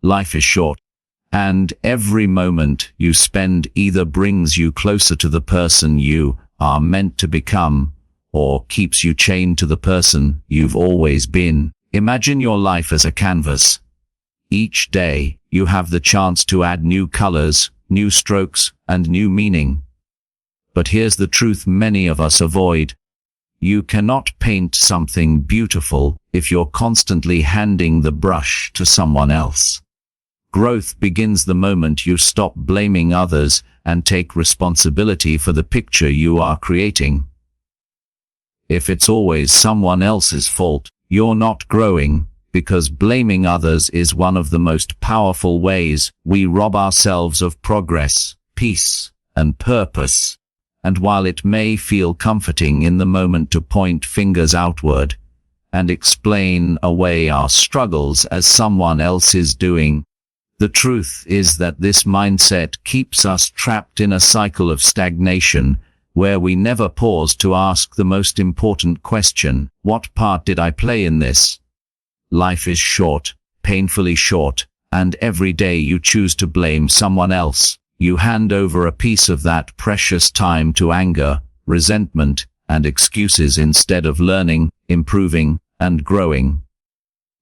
Life is short, and every moment you spend either brings you closer to the person you are meant to become, or keeps you chained to the person you've always been. Imagine your life as a canvas. Each day, you have the chance to add new colors, new strokes, and new meaning. But here's the truth many of us avoid. You cannot paint something beautiful if you're constantly handing the brush to someone else. Growth begins the moment you stop blaming others and take responsibility for the picture you are creating. If it's always someone else's fault, you're not growing, because blaming others is one of the most powerful ways we rob ourselves of progress, peace, and purpose. And while it may feel comforting in the moment to point fingers outward and explain away our struggles as someone else is doing, the truth is that this mindset keeps us trapped in a cycle of stagnation where we never pause to ask the most important question: what part did I play in this? Life is short, painfully short, and every day you choose to blame someone else, you hand over a piece of that precious time to anger, resentment, and excuses instead of learning, improving, and growing.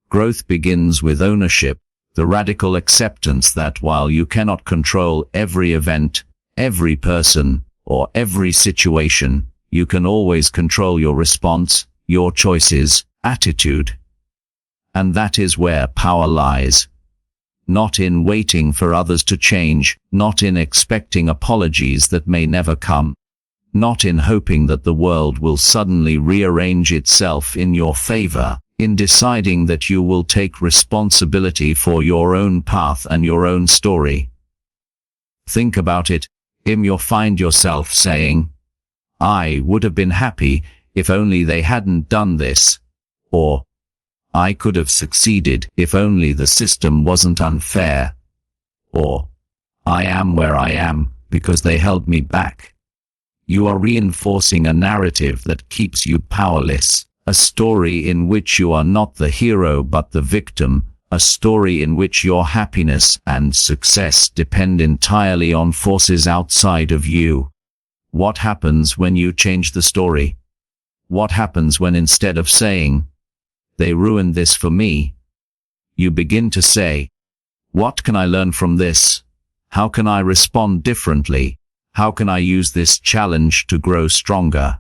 Growth begins with ownership, the radical acceptance that while you cannot control every event, every person, or every situation, you can always control your response, your choices, attitude. And that is where power lies. Not in waiting for others to change, not in expecting apologies that may never come, not in hoping that the world will suddenly rearrange itself in your favor, in deciding that you will take responsibility for your own path and your own story. Think about it. You'll find yourself saying, "I would have been happy if only they hadn't done this," or "I could have succeeded if only the system wasn't unfair," or "I am where I am because they held me back." You are reinforcing a narrative that keeps you powerless, a story in which you are not the hero but the victim, a story in which your happiness and success depend entirely on forces outside of you. What happens when you change the story? What happens when instead of saying, "They ruined this for me," you begin to say, "What can I learn from this? How can I respond differently? How can I use this challenge to grow stronger?"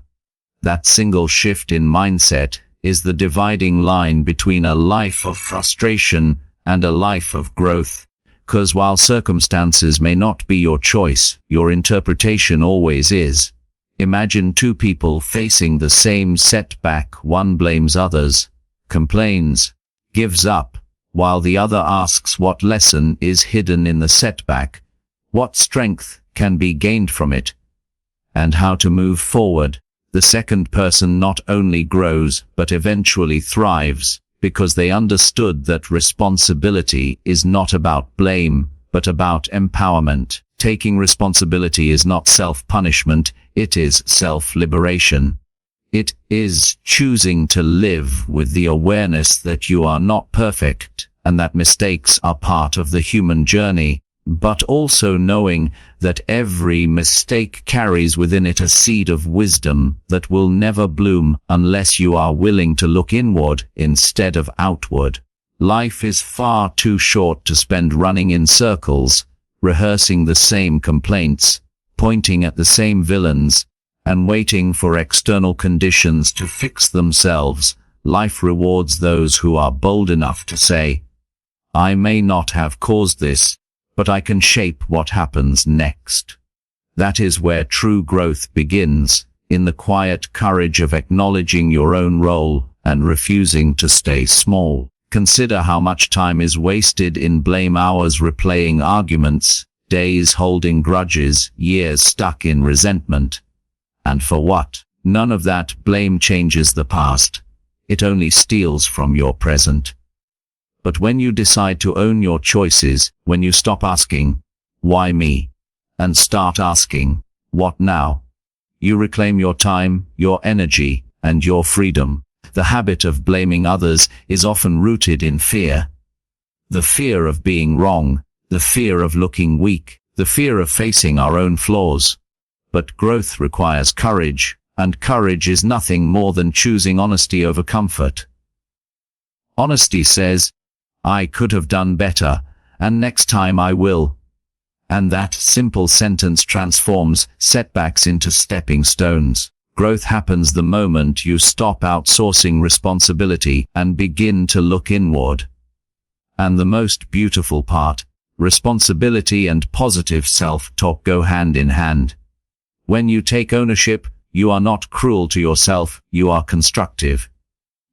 That single shift in mindset is the dividing line between a life of frustration and a life of growth. 'Cause while circumstances may not be your choice, your interpretation always is. Imagine two people facing the same setback. One blames others, complains, gives up, while the other asks what lesson is hidden in the setback, what strength can be gained from it, and how to move forward. The second person not only grows but eventually thrives, because they understood that responsibility is not about blame, but about empowerment. Taking responsibility is not self-punishment, it is self-liberation. It is choosing to live with the awareness that you are not perfect, and that mistakes are part of the human journey, but also knowing that every mistake carries within it a seed of wisdom that will never bloom unless you are willing to look inward instead of outward. Life is far too short to spend running in circles, rehearsing the same complaints, pointing at the same villains, and waiting for external conditions to fix themselves. Life rewards those who are bold enough to say, "I may not have caused this, but I can shape what happens next." That is where true growth begins, in the quiet courage of acknowledging your own role and refusing to stay small. Consider how much time is wasted in blame, hours replaying arguments, days holding grudges, years stuck in resentment. And for what? None of that blame changes the past. It only steals from your present. But when you decide to own your choices, when you stop asking, "Why me?" and start asking, "What now?" you reclaim your time, your energy, and your freedom. The habit of blaming others is often rooted in fear. The fear of being wrong, the fear of looking weak, the fear of facing our own flaws. But growth requires courage, and courage is nothing more than choosing honesty over comfort. Honesty says, I could have done better, and next time I will. And that simple sentence transforms setbacks into stepping stones. Growth happens the moment you stop outsourcing responsibility and begin to look inward. And the most beautiful part, responsibility and positive self-talk go hand in hand. When you take ownership, you are not cruel to yourself, you are constructive.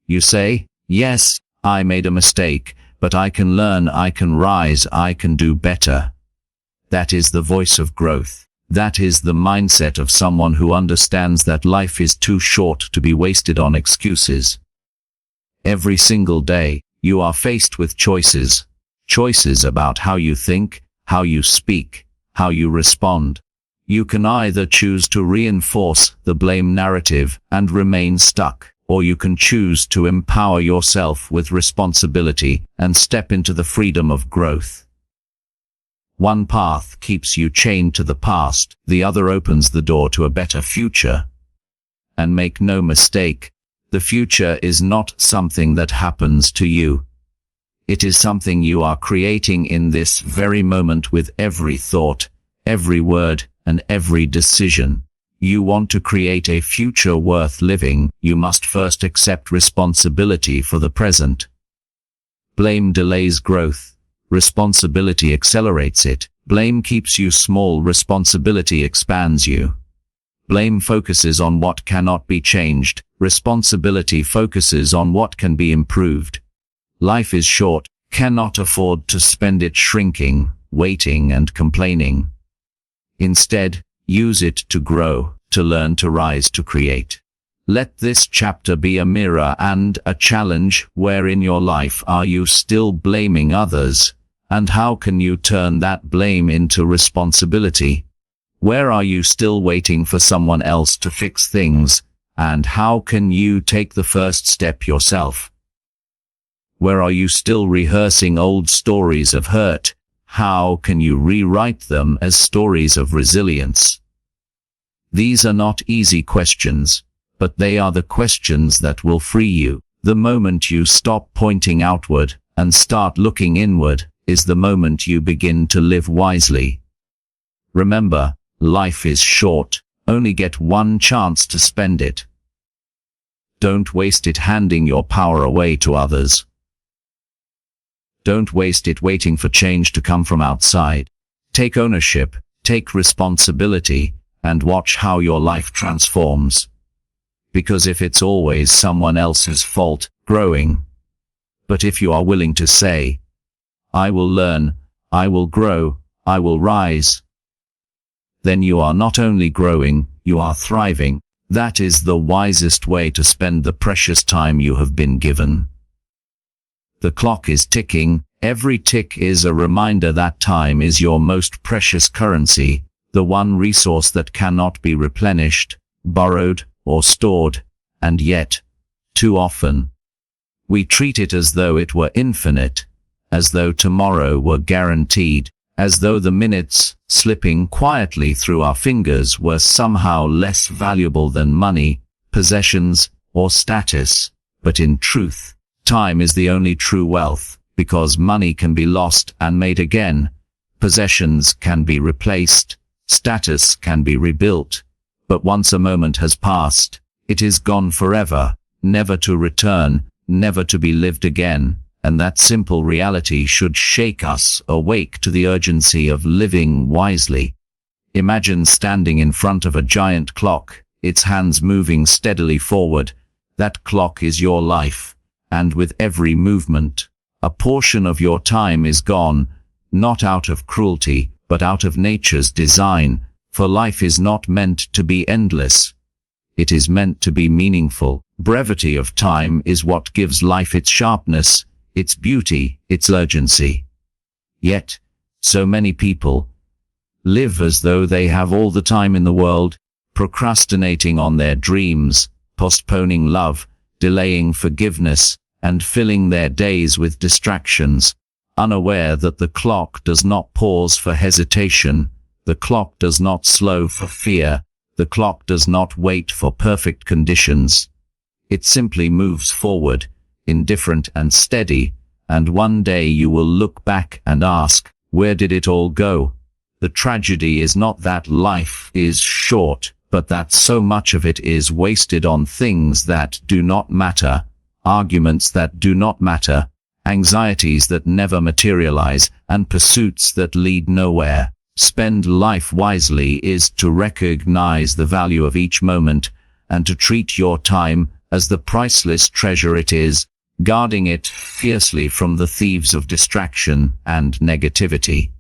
You say, yes, I made a mistake, but I can learn, I can rise, I can do better. That is the voice of growth. That is the mindset of someone who understands that life is too short to be wasted on excuses. Every single day, you are faced with choices. Choices about how you think, how you speak, how you respond. You can either choose to reinforce the blame narrative and remain stuck, or you can choose to empower yourself with responsibility and step into the freedom of growth. One path keeps you chained to the past, the other opens the door to a better future. And make no mistake, the future is not something that happens to you. It is something you are creating in this very moment with every thought, every word, and every decision. You want to create a future worth living, you must first accept responsibility for the present. Blame delays growth. Responsibility accelerates it. Blame keeps you small, responsibility expands you. Blame focuses on what cannot be changed. Responsibility focuses on what can be improved. Life is short, cannot afford to spend it shrinking, waiting and complaining. Instead, use it to grow, to learn, to rise, to create. Let this chapter be a mirror and a challenge. Where in your life are you still blaming others? And how can you turn that blame into responsibility? Where are you still waiting for someone else to fix things? And how can you take the first step yourself? Where are you still rehearsing old stories of hurt? How can you rewrite them as stories of resilience? These are not easy questions, but they are the questions that will free you. The moment you stop pointing outward and start looking inward is the moment you begin to live wisely. Remember, life is short, only get one chance to spend it. Don't waste it handing your power away to others. Don't waste it waiting for change to come from outside. Take ownership, take responsibility, and watch how your life transforms. Because if it's always someone else's fault, growing. But if you are willing to say, I will learn, I will grow, I will rise, then you are not only growing, you are thriving. That is the wisest way to spend the precious time you have been given. The clock is ticking. Every tick is a reminder that time is your most precious currency, the one resource that cannot be replenished, borrowed, or stored. And yet, too often, we treat it as though it were infinite, as though tomorrow were guaranteed, as though the minutes slipping quietly through our fingers were somehow less valuable than money, possessions, or status. But in truth, time is the only true wealth, because money can be lost and made again, possessions can be replaced, status can be rebuilt, but once a moment has passed, it is gone forever, never to return, never to be lived again. And that simple reality should shake us awake to the urgency of living wisely. Imagine standing in front of a giant clock, its hands moving steadily forward. That clock is your life, and with every movement, a portion of your time is gone, not out of cruelty, but out of nature's design, for life is not meant to be endless. It is meant to be meaningful. Brevity of time is what gives life its sharpness, its beauty, its urgency. Yet, so many people live as though they have all the time in the world, procrastinating on their dreams, postponing love, delaying forgiveness, and filling their days with distractions. unaware that the clock does not pause for hesitation, the clock does not slow for fear, the clock does not wait for perfect conditions. It simply moves forward, indifferent and steady, and one day you will look back and ask, where did it all go? The tragedy is not that life is short, but that so much of it is wasted on things that do not matter, arguments that do not matter, anxieties that never materialize, and pursuits that lead nowhere. Spend life wisely is to recognize the value of each moment, and to treat your time as the priceless treasure it is, guarding it fiercely from the thieves of distraction and negativity.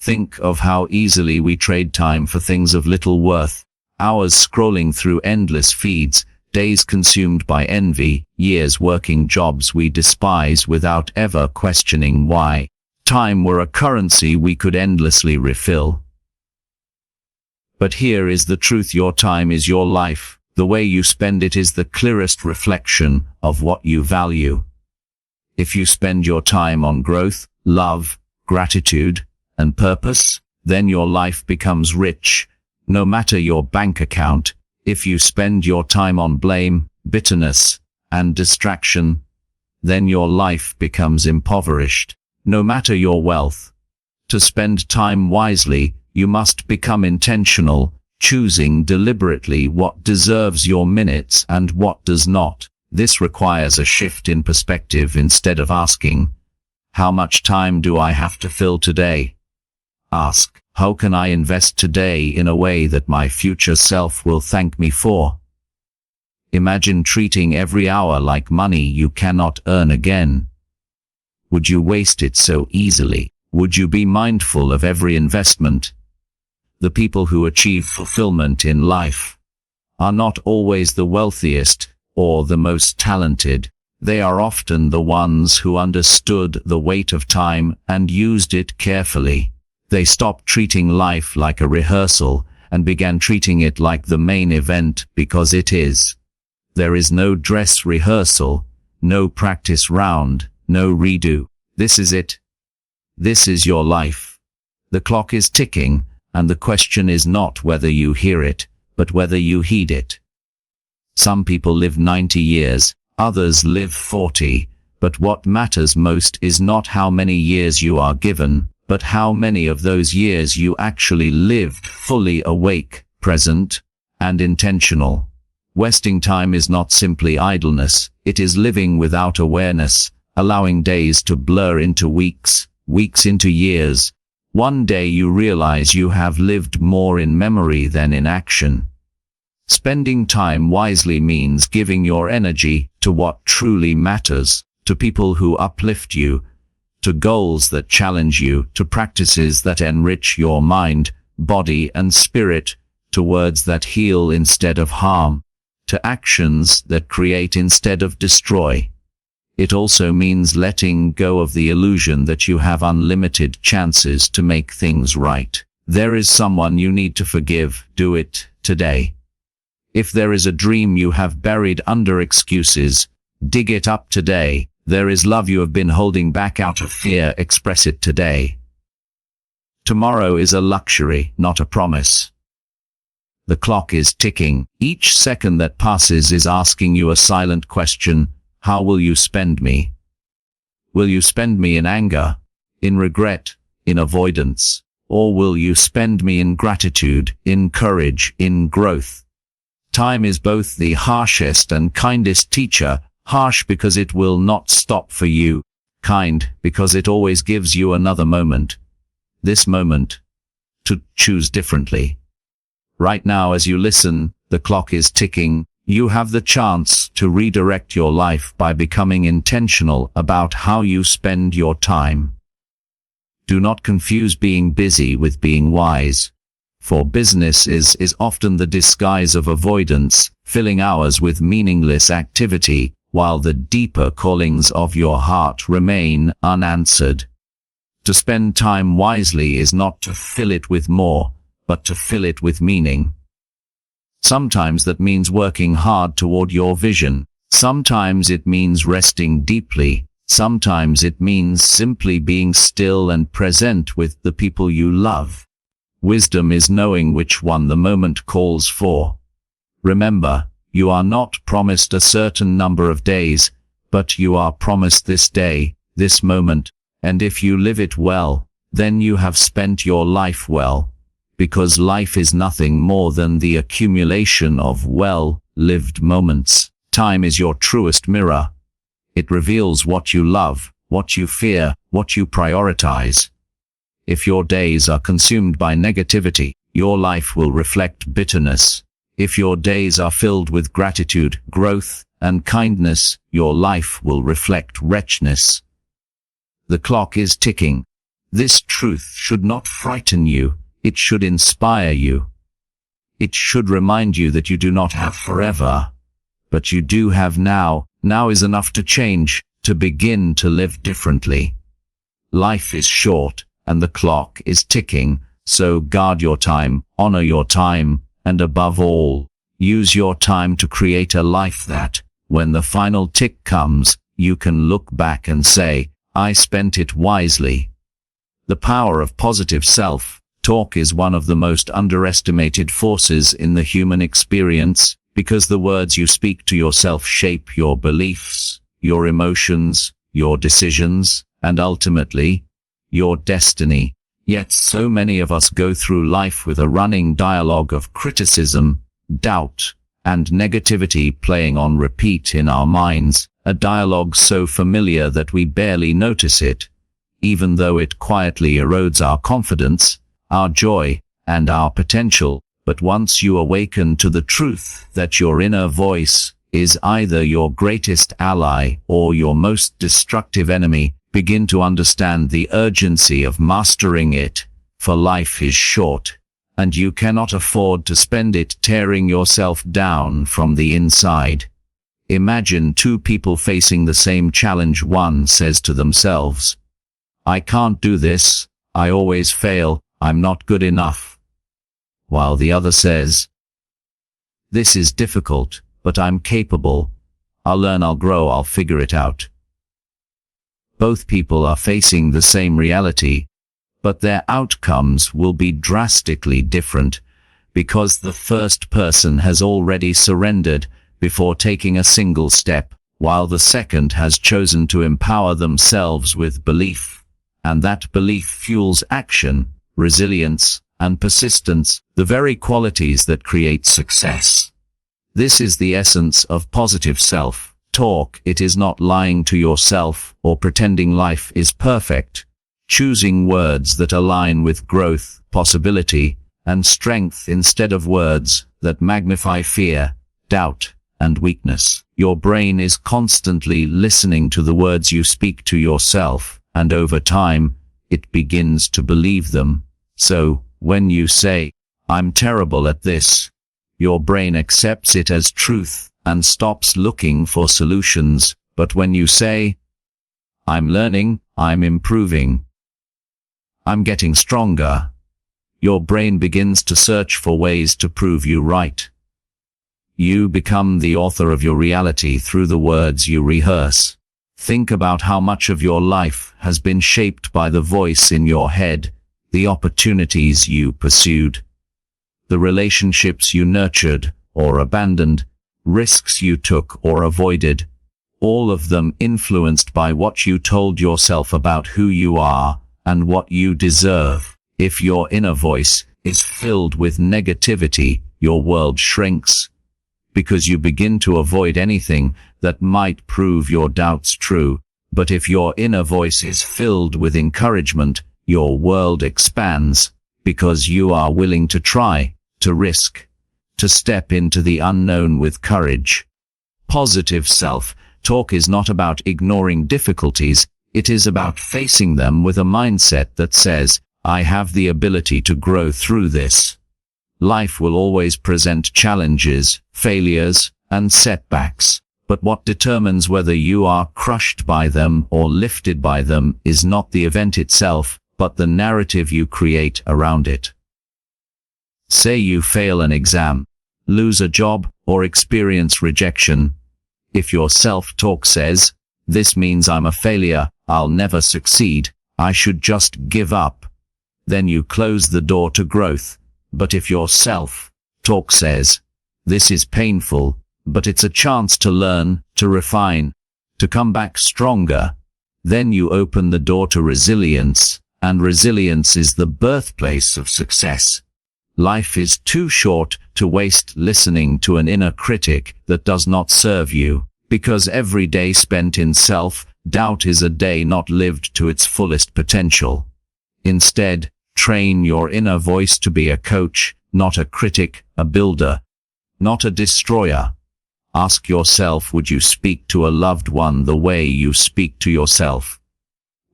Think of how easily we trade time for things of little worth, hours scrolling through endless feeds, days consumed by envy, years working jobs we despise without ever questioning why. Time were a currency we could endlessly refill. But here is the truth: your time is your life. The way you spend it is the clearest reflection of what you value. If you spend your time on growth, love, gratitude, and purpose, then your life becomes rich, no matter your bank account. If you spend your time on blame, bitterness, and distraction, then your life becomes impoverished, no matter your wealth. To spend time wisely, you must become intentional, choosing deliberately what deserves your minutes and what does not. This requires a shift in perspective. Instead of asking, how much time do I have to fill today? Ask, how can I invest today in a way that my future self will thank me for? Imagine treating every hour like money you cannot earn again. Would you waste it so easily? Would you be mindful of every investment? The people who achieve fulfillment in life are not always the wealthiest or the most talented. They are often the ones who understood the weight of time and used it carefully. They stopped treating life like a rehearsal and began treating it like the main event, because it is. There is no dress rehearsal, no practice round, no redo. This is it. This is your life. The clock is ticking, and the question is not whether you hear it, but whether you heed it. Some people live 90 years, others live 40, but what matters most is not how many years you are given, but how many of those years you actually lived fully awake, present, and intentional. Wasting time is not simply idleness, it is living without awareness, allowing days to blur into weeks, weeks into years. One day you realize you have lived more in memory than in action. Spending time wisely means giving your energy to what truly matters, to people who uplift you, to goals that challenge you, to practices that enrich your mind, body, and spirit, to words that heal instead of harm, to actions that create instead of destroy. It also means letting go of the illusion that you have unlimited chances to make things right. There is someone you need to forgive. Do it today. If there is a dream you have buried under excuses, dig it up today. There is love you have been holding back out of fear. Express it today. Tomorrow is a luxury, not a promise. The clock is ticking. Each second that passes is asking you a silent question. How will you spend me? Will you spend me in anger, in regret, in avoidance? Or will you spend me in gratitude, in courage, in growth? Time is both the harshest and kindest teacher. Harsh because it will not stop for you. Kind because it always gives you another moment. This moment, to choose differently. Right now as you listen, the clock is ticking. You have the chance to redirect your life by becoming intentional about how you spend your time. Do not confuse being busy with being wise. For business is often the disguise of avoidance, filling hours with meaningless activity, while the deeper callings of your heart remain unanswered. To spend time wisely is not to fill it with more, but to fill it with meaning. Sometimes that means working hard toward your vision. Sometimes it means resting deeply. Sometimes it means simply being still and present with the people you love. Wisdom is knowing which one the moment calls for. Remember, you are not promised a certain number of days, but you are promised this day, this moment, and if you live it well, then you have spent your life well, because life is nothing more than the accumulation of well-lived moments. Time is your truest mirror. It reveals what you love, what you fear, what you prioritize. If your days are consumed by negativity, your life will reflect bitterness. If your days are filled with gratitude, growth, and kindness, your life will reflect wretchedness. The clock is ticking. This truth should not frighten you. It should inspire you. It should remind you that you do not have forever, but you do have now. Now is enough to change, to begin to live differently. Life is short, and the clock is ticking, so guard your time, honor your time, and above all, use your time to create a life that, when the final tick comes, you can look back and say, I spent it wisely. The power of positive self-talk is one of the most underestimated forces in the human experience, because the words you speak to yourself shape your beliefs, your emotions, your decisions, and ultimately, your destiny. Yet so many of us go through life with a running dialogue of criticism, doubt, and negativity playing on repeat in our minds, a dialogue so familiar that we barely notice it, even though it quietly erodes our confidence, our joy, and our potential. But once you awaken to the truth that your inner voice is either your greatest ally or your most destructive enemy, begin to understand the urgency of mastering it, for life is short, and you cannot afford to spend it tearing yourself down from the inside. Imagine two people facing the same challenge. One says to themselves, I can't do this, I always fail, I'm not good enough. While the other says, this is difficult, but I'm capable. I'll learn, I'll grow, I'll figure it out. Both people are facing the same reality, but their outcomes will be drastically different, because the first person has already surrendered before taking a single step, while the second has chosen to empower themselves with belief. And that belief fuels action, resilience, and persistence, the very qualities that create success. This is the essence of positive self-talk. It is not lying to yourself or pretending life is perfect. Choosing words that align with growth, possibility, and strength instead of words that magnify fear, doubt, and weakness. Your brain is constantly listening to the words you speak to yourself, and over time, it begins to believe them. So, when you say, I'm terrible at this, your brain accepts it as truth and stops looking for solutions. But when you say, I'm learning, I'm improving, I'm getting stronger, your brain begins to search for ways to prove you right. You become the author of your reality through the words you rehearse. Think about how much of your life has been shaped by the voice in your head, the opportunities you pursued, the relationships you nurtured or abandoned, risks you took or avoided, all of them influenced by what you told yourself about who you are and what you deserve. If your inner voice is filled with negativity, your world shrinks, because you begin to avoid anything that might prove your doubts true. But if your inner voice is filled with encouragement, your world expands, because you are willing to try, to risk, to step into the unknown with courage. Positive self-talk is not about ignoring difficulties, it is about facing them with a mindset that says, I have the ability to grow through this. Life will always present challenges, failures, and setbacks, but what determines whether you are crushed by them or lifted by them is not the event itself, but the narrative you create around it. Say you fail an exam, lose a job, or experience rejection. If your self-talk says, This means I'm a failure, I'll never succeed, I should just give up. Then you close the door to growth. But if your self-talk says, this is painful, but it's a chance to learn, to refine, to come back stronger, then you open the door to resilience, and resilience is the birthplace of success. Life is too short to waste listening to an inner critic that does not serve you, because every day spent in self-doubt is a day not lived to its fullest potential. Instead, train your inner voice to be a coach, not a critic, a builder, not a destroyer. Ask yourself, would you speak to a loved one the way you speak to yourself?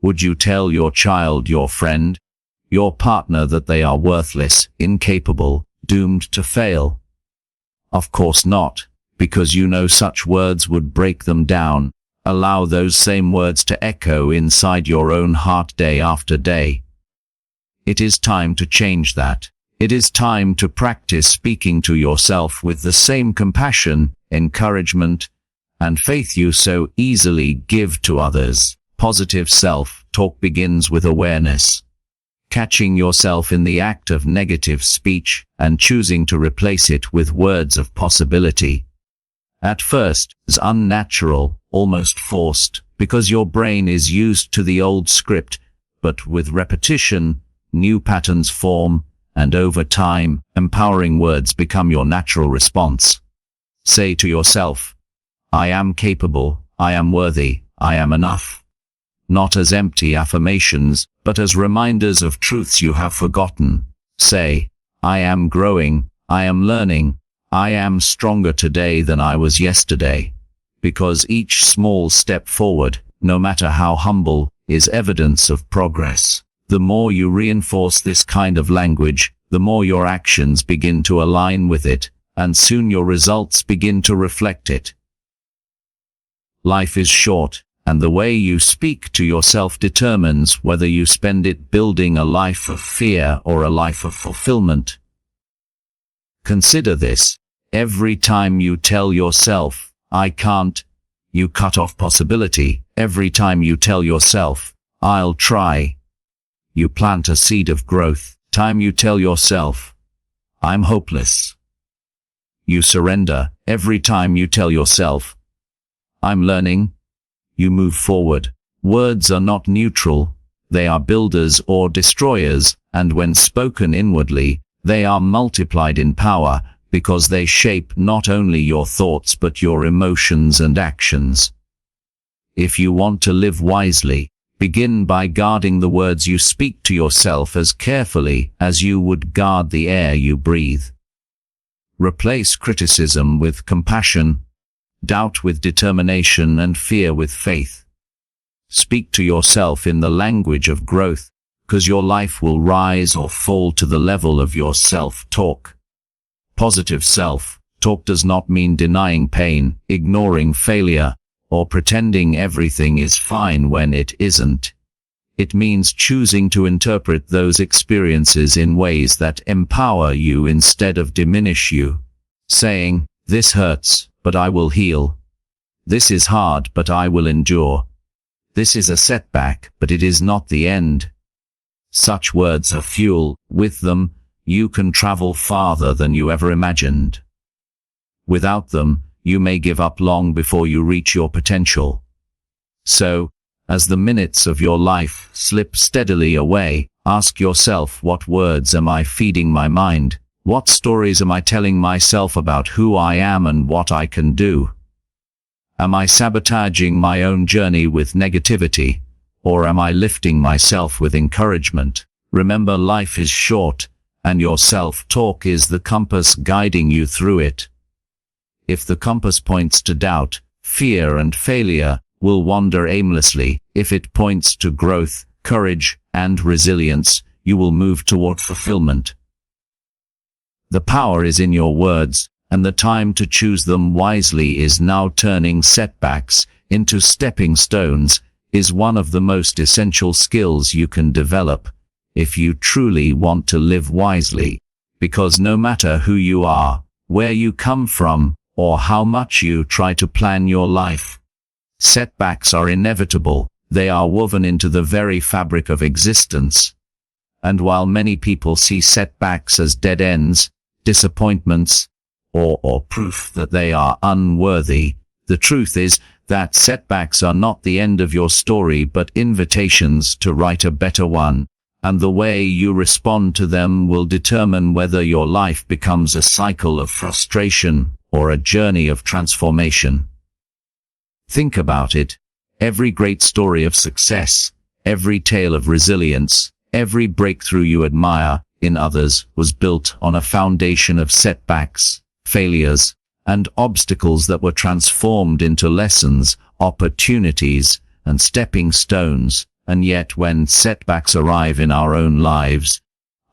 Would you tell your child, your friend, your partner that they are worthless, incapable, doomed to fail? Of course not, because you know such words would break them down. Allow those same words to echo inside your own heart day after day. It is time to change that. It is time to practice speaking to yourself with the same compassion, encouragement, and faith you so easily give to others. Positive self-talk begins with awareness. Catching yourself in the act of negative speech and choosing to replace it with words of possibility. At first, it's unnatural, almost forced, because your brain is used to the old script, but with repetition, new patterns form, and over time, empowering words become your natural response. Say to yourself, I am capable, I am worthy, I am enough. Not as empty affirmations, but as reminders of truths you have forgotten. Say, I am growing, I am learning, I am stronger today than I was yesterday. Because each small step forward, no matter how humble, is evidence of progress. The more you reinforce this kind of language, the more your actions begin to align with it, and soon your results begin to reflect it. Life is short, and the way you speak to yourself determines whether you spend it building a life of fear or a life of fulfillment. Consider this. Every time you tell yourself, I can't, you cut off possibility. Every time you tell yourself, I'll try, you plant a seed of growth. Time you tell yourself, I'm hopeless, you surrender. Every time you tell yourself, I'm learning, you move forward. Words are not neutral, they are builders or destroyers, and when spoken inwardly, they are multiplied in power, because they shape not only your thoughts but your emotions and actions. If you want to live wisely, begin by guarding the words you speak to yourself as carefully as you would guard the air you breathe. Replace criticism with compassion, doubt with determination, and fear with faith. Speak to yourself in the language of growth, because your life will rise or fall to the level of your self-talk. Positive self-talk does not mean denying pain, ignoring failure, or pretending everything is fine when it isn't. It means choosing to interpret those experiences in ways that empower you instead of diminish you. Saying, this hurts, but I will heal. This is hard, but I will endure. This is a setback, but it is not the end. Such words are fuel. With them, you can travel farther than you ever imagined. Without them, you may give up long before you reach your potential. So, as the minutes of your life slip steadily away, ask yourself, what words am I feeding my mind? What stories am I telling myself about who I am and what I can do? Am I sabotaging my own journey with negativity, or am I lifting myself with encouragement? Remember, life is short, and your self-talk is the compass guiding you through it. If the compass points to doubt, fear and failure will wander aimlessly. If it points to growth, courage, and resilience, you will move toward fulfillment. The power is in your words, and the time to choose them wisely is now. Turning setbacks into stepping stones is one of the most essential skills you can develop if you truly want to live wisely, because no matter who you are, where you come from, or how much you try to plan your life, Setbacks are inevitable. They are woven into the very fabric of existence. And while many people see setbacks as dead ends, disappointments, or proof that they are unworthy, the truth is that setbacks are not the end of your story but invitations to write a better one, and the way you respond to them will determine whether your life becomes a cycle of frustration or a journey of transformation. Think about it. Every great story of success, every tale of resilience, every breakthrough you admire in others was built on a foundation of setbacks, failures, and obstacles that were transformed into lessons, opportunities, and stepping stones. And yet when setbacks arrive in our own lives,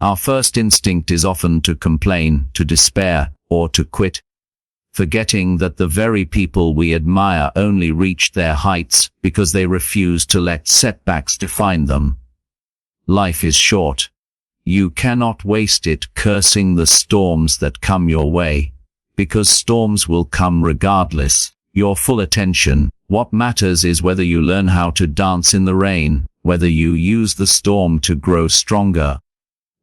our first instinct is often to complain, to despair, or to quit, forgetting that the very people we admire only reached their heights because they refused to let setbacks define them. Life is short. You cannot waste it cursing the storms that come your way, because storms will come regardless. Your full attention. What matters is whether you learn how to dance in the rain, whether you use the storm to grow stronger,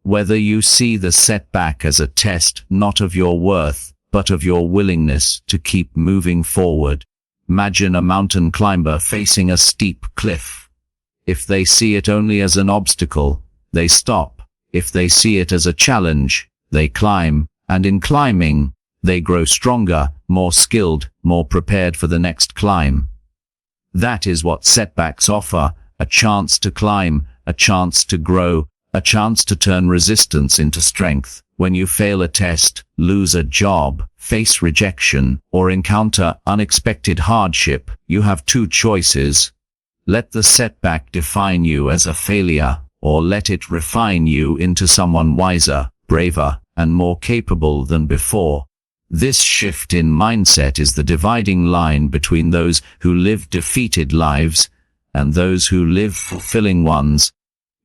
whether you see the setback as a test not of your worth, but of your willingness to keep moving forward. Imagine a mountain climber facing a steep cliff. If they see it only as an obstacle, they stop. If they see it as a challenge, they climb, and in climbing, they grow stronger, more skilled, more prepared for the next climb. That is what setbacks offer, a chance to climb, a chance to grow, a chance to turn resistance into strength. When you fail a test, lose a job, face rejection, or encounter unexpected hardship, you have two choices. Let the setback define you as a failure, or let it refine you into someone wiser, braver, and more capable than before. This shift in mindset is the dividing line between those who live defeated lives and those who live fulfilling ones.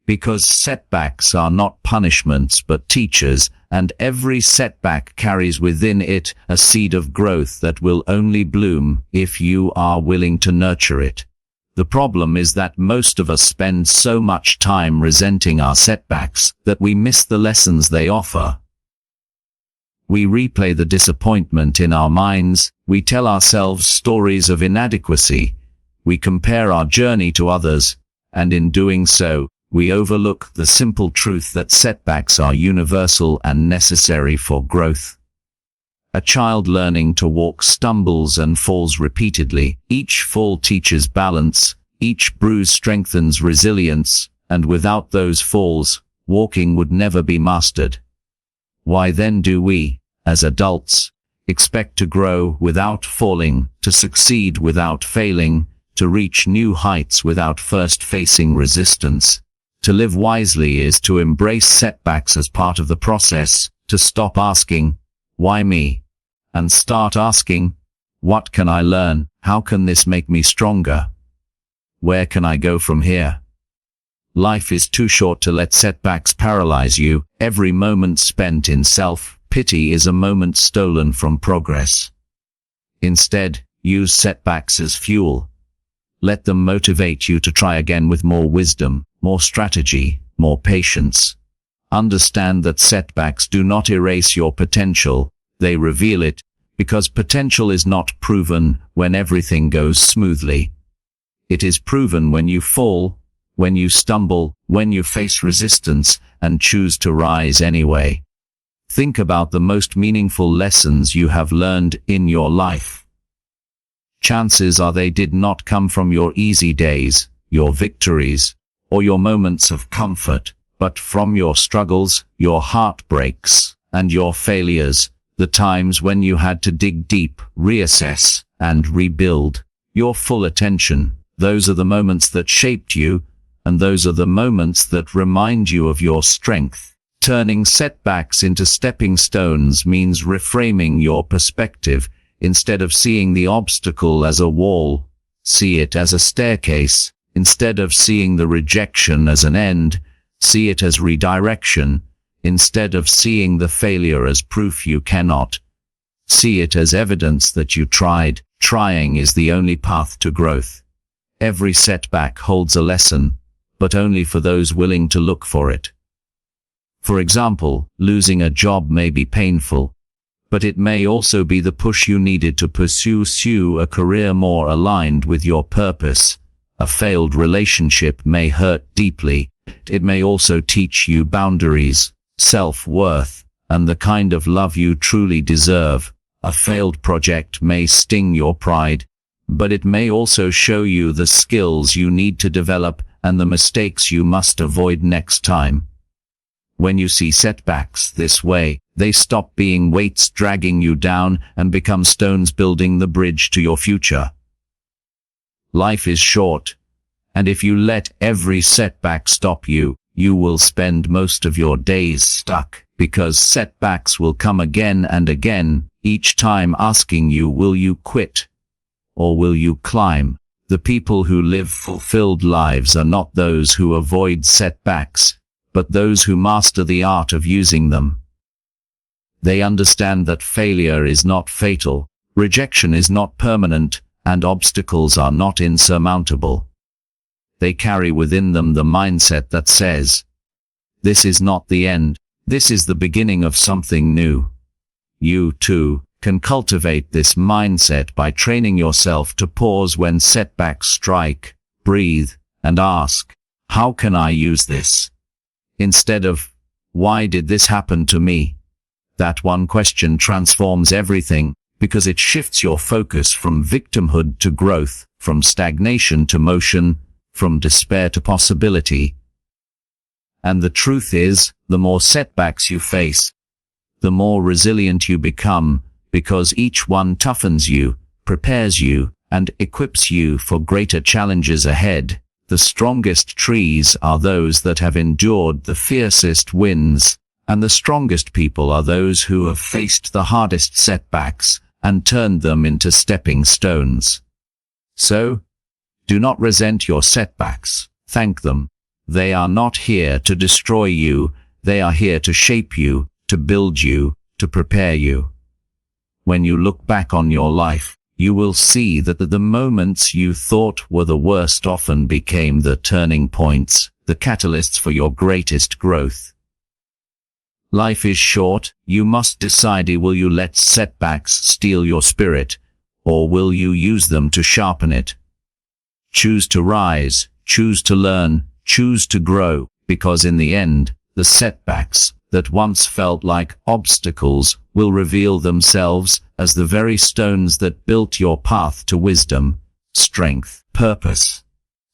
Because setbacks are not punishments but teachers, and every setback carries within it a seed of growth that will only bloom if you are willing to nurture it. The problem is that most of us spend so much time resenting our setbacks that we miss the lessons they offer. We replay the disappointment in our minds, we tell ourselves stories of inadequacy, we compare our journey to others, and in doing so, we overlook the simple truth that setbacks are universal and necessary for growth. A child learning to walk stumbles and falls repeatedly. Each fall teaches balance, each bruise strengthens resilience, and without those falls, walking would never be mastered. Why then do we, as adults, expect to grow without falling, to succeed without failing, to reach new heights without first facing resistance? To live wisely is to embrace setbacks as part of the process, to stop asking, why me? And start asking, what can I learn? How can this make me stronger? Where can I go from here? Life is too short to let setbacks paralyze you. Every moment spent in self-pity is a moment stolen from progress. Instead, use setbacks as fuel. Let them motivate you to try again with more wisdom, more strategy, more patience. Understand that setbacks do not erase your potential, they reveal it, because potential is not proven when everything goes smoothly. It is proven when you fall, when you stumble, when you face resistance, and choose to rise anyway. Think about the most meaningful lessons you have learned in your life. Chances are they did not come from your easy days, your victories, or your moments of comfort, but from your struggles, your heartbreaks, and your failures, the times when you had to dig deep, reassess, and rebuild. Your full attention, those are the moments that shaped you, and those are the moments that remind you of your strength. Turning setbacks into stepping stones means reframing your perspective. Instead of seeing the obstacle as a wall, see it as a staircase. Instead of seeing the rejection as an end, see it as redirection. Instead of seeing the failure as proof you cannot, see it as evidence that you tried. Trying is the only path to growth. Every setback holds a lesson, but only for those willing to look for it. For example, losing a job may be painful, but it may also be the push you needed to pursue a career more aligned with your purpose. A failed relationship may hurt deeply. It may also teach you boundaries, self-worth, and the kind of love you truly deserve. A failed project may sting your pride, but it may also show you the skills you need to develop and the mistakes you must avoid next time. When you see setbacks this way, they stop being weights dragging you down and become stones building the bridge to your future. Life is short, and if you let every setback stop you, you will spend most of your days stuck, because setbacks will come again and again, each time asking you, will you quit? Or will you climb? The people who live fulfilled lives are not those who avoid setbacks, but those who master the art of using them. They understand that failure is not fatal, rejection is not permanent, and obstacles are not insurmountable. They carry within them the mindset that says, this is not the end, this is the beginning of something new. You, too, can cultivate this mindset by training yourself to pause when setbacks strike, breathe, and ask, how can I use this? Instead of, why did this happen to me? That one question transforms everything, because it shifts your focus from victimhood to growth, from stagnation to motion, from despair to possibility. And the truth is, the more setbacks you face, the more resilient you become, because each one toughens you, prepares you, and equips you for greater challenges ahead. The strongest trees are those that have endured the fiercest winds, and the strongest people are those who have faced the hardest setbacks and turned them into stepping stones. So, do not resent your setbacks. Thank them. They are not here to destroy you. They are here to shape you, to build you, to prepare you. When you look back on your life, you will see that the moments you thought were the worst often became the turning points, the catalysts for your greatest growth. Life is short. You must decide, will you let setbacks steal your spirit, or will you use them to sharpen it? Choose to rise, choose to learn, choose to grow, because in the end, the setbacks that once felt like obstacles will reveal themselves as the very stones that built your path to wisdom, strength, purpose.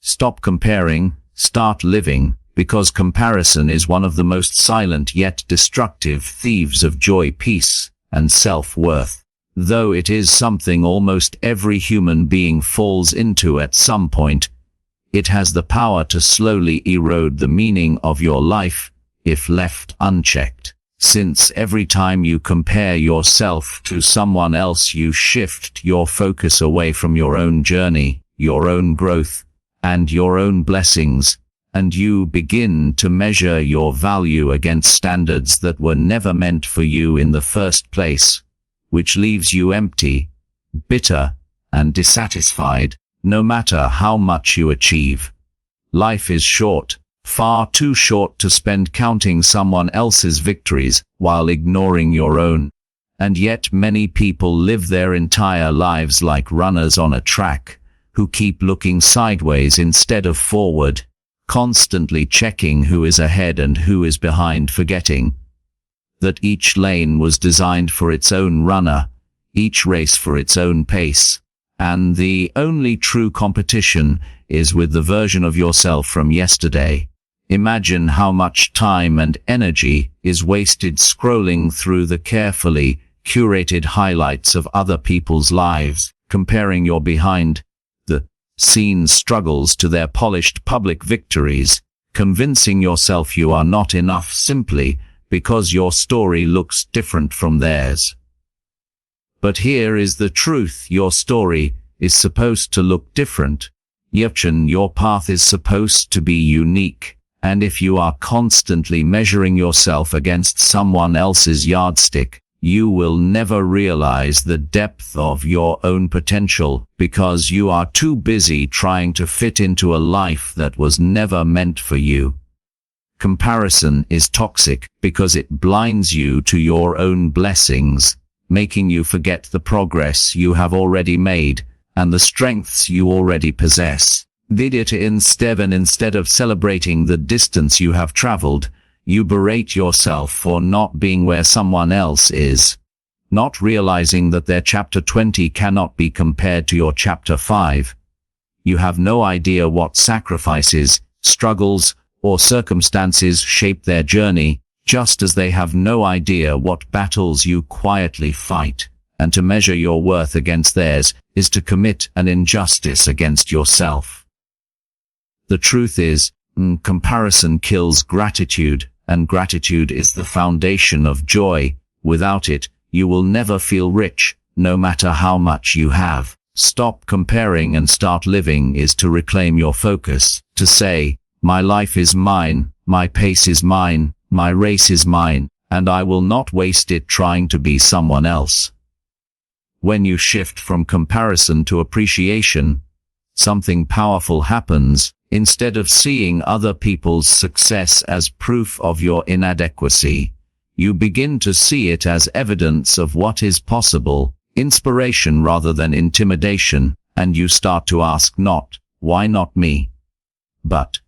Stop comparing, start living, because comparison is one of the most silent yet destructive thieves of joy, peace, and self-worth. Though it is something almost every human being falls into at some point, it has the power to slowly erode the meaning of your life if left unchecked. Since every time you compare yourself to someone else, you shift your focus away from your own journey, your own growth, and your own blessings, and you begin to measure your value against standards that were never meant for you in the first place, which leaves you empty, bitter, and dissatisfied, no matter how much you achieve. Life is short. Far too short to spend counting someone else's victories while ignoring your own. And yet many people live their entire lives like runners on a track, who keep looking sideways instead of forward, constantly checking who is ahead and who is behind, forgetting that each lane was designed for its own runner, each race for its own pace, and the only true competition is with the version of yourself from yesterday. Imagine how much time and energy is wasted scrolling through the carefully curated highlights of other people's lives, comparing your behind-the-scenes struggles to their polished public victories, convincing yourself you are not enough simply because your story looks different from theirs. But here is the truth: your story is supposed to look different. Your path is supposed to be unique. And if you are constantly measuring yourself against someone else's yardstick, you will never realize the depth of your own potential because you are too busy trying to fit into a life that was never meant for you. Comparison is toxic because it blinds you to your own blessings, making you forget the progress you have already made and the strengths you already possess. Instead of celebrating the distance you have traveled, you berate yourself for not being where someone else is, not realizing that their chapter 20 cannot be compared to your chapter 5. You have no idea what sacrifices, struggles, or circumstances shape their journey, just as they have no idea what battles you quietly fight, and to measure your worth against theirs is to commit an injustice against yourself. The truth is, comparison kills gratitude, and gratitude is the foundation of joy. Without it, you will never feel rich, no matter how much you have. Stop comparing and start living is to reclaim your focus, to say, my life is mine, my pace is mine, my race is mine, and I will not waste it trying to be someone else. When you shift from comparison to appreciation, something powerful happens. Instead of seeing other people's success as proof of your inadequacy, you begin to see it as evidence of what is possible, inspiration rather than intimidation, and you start to ask not, why not me? But,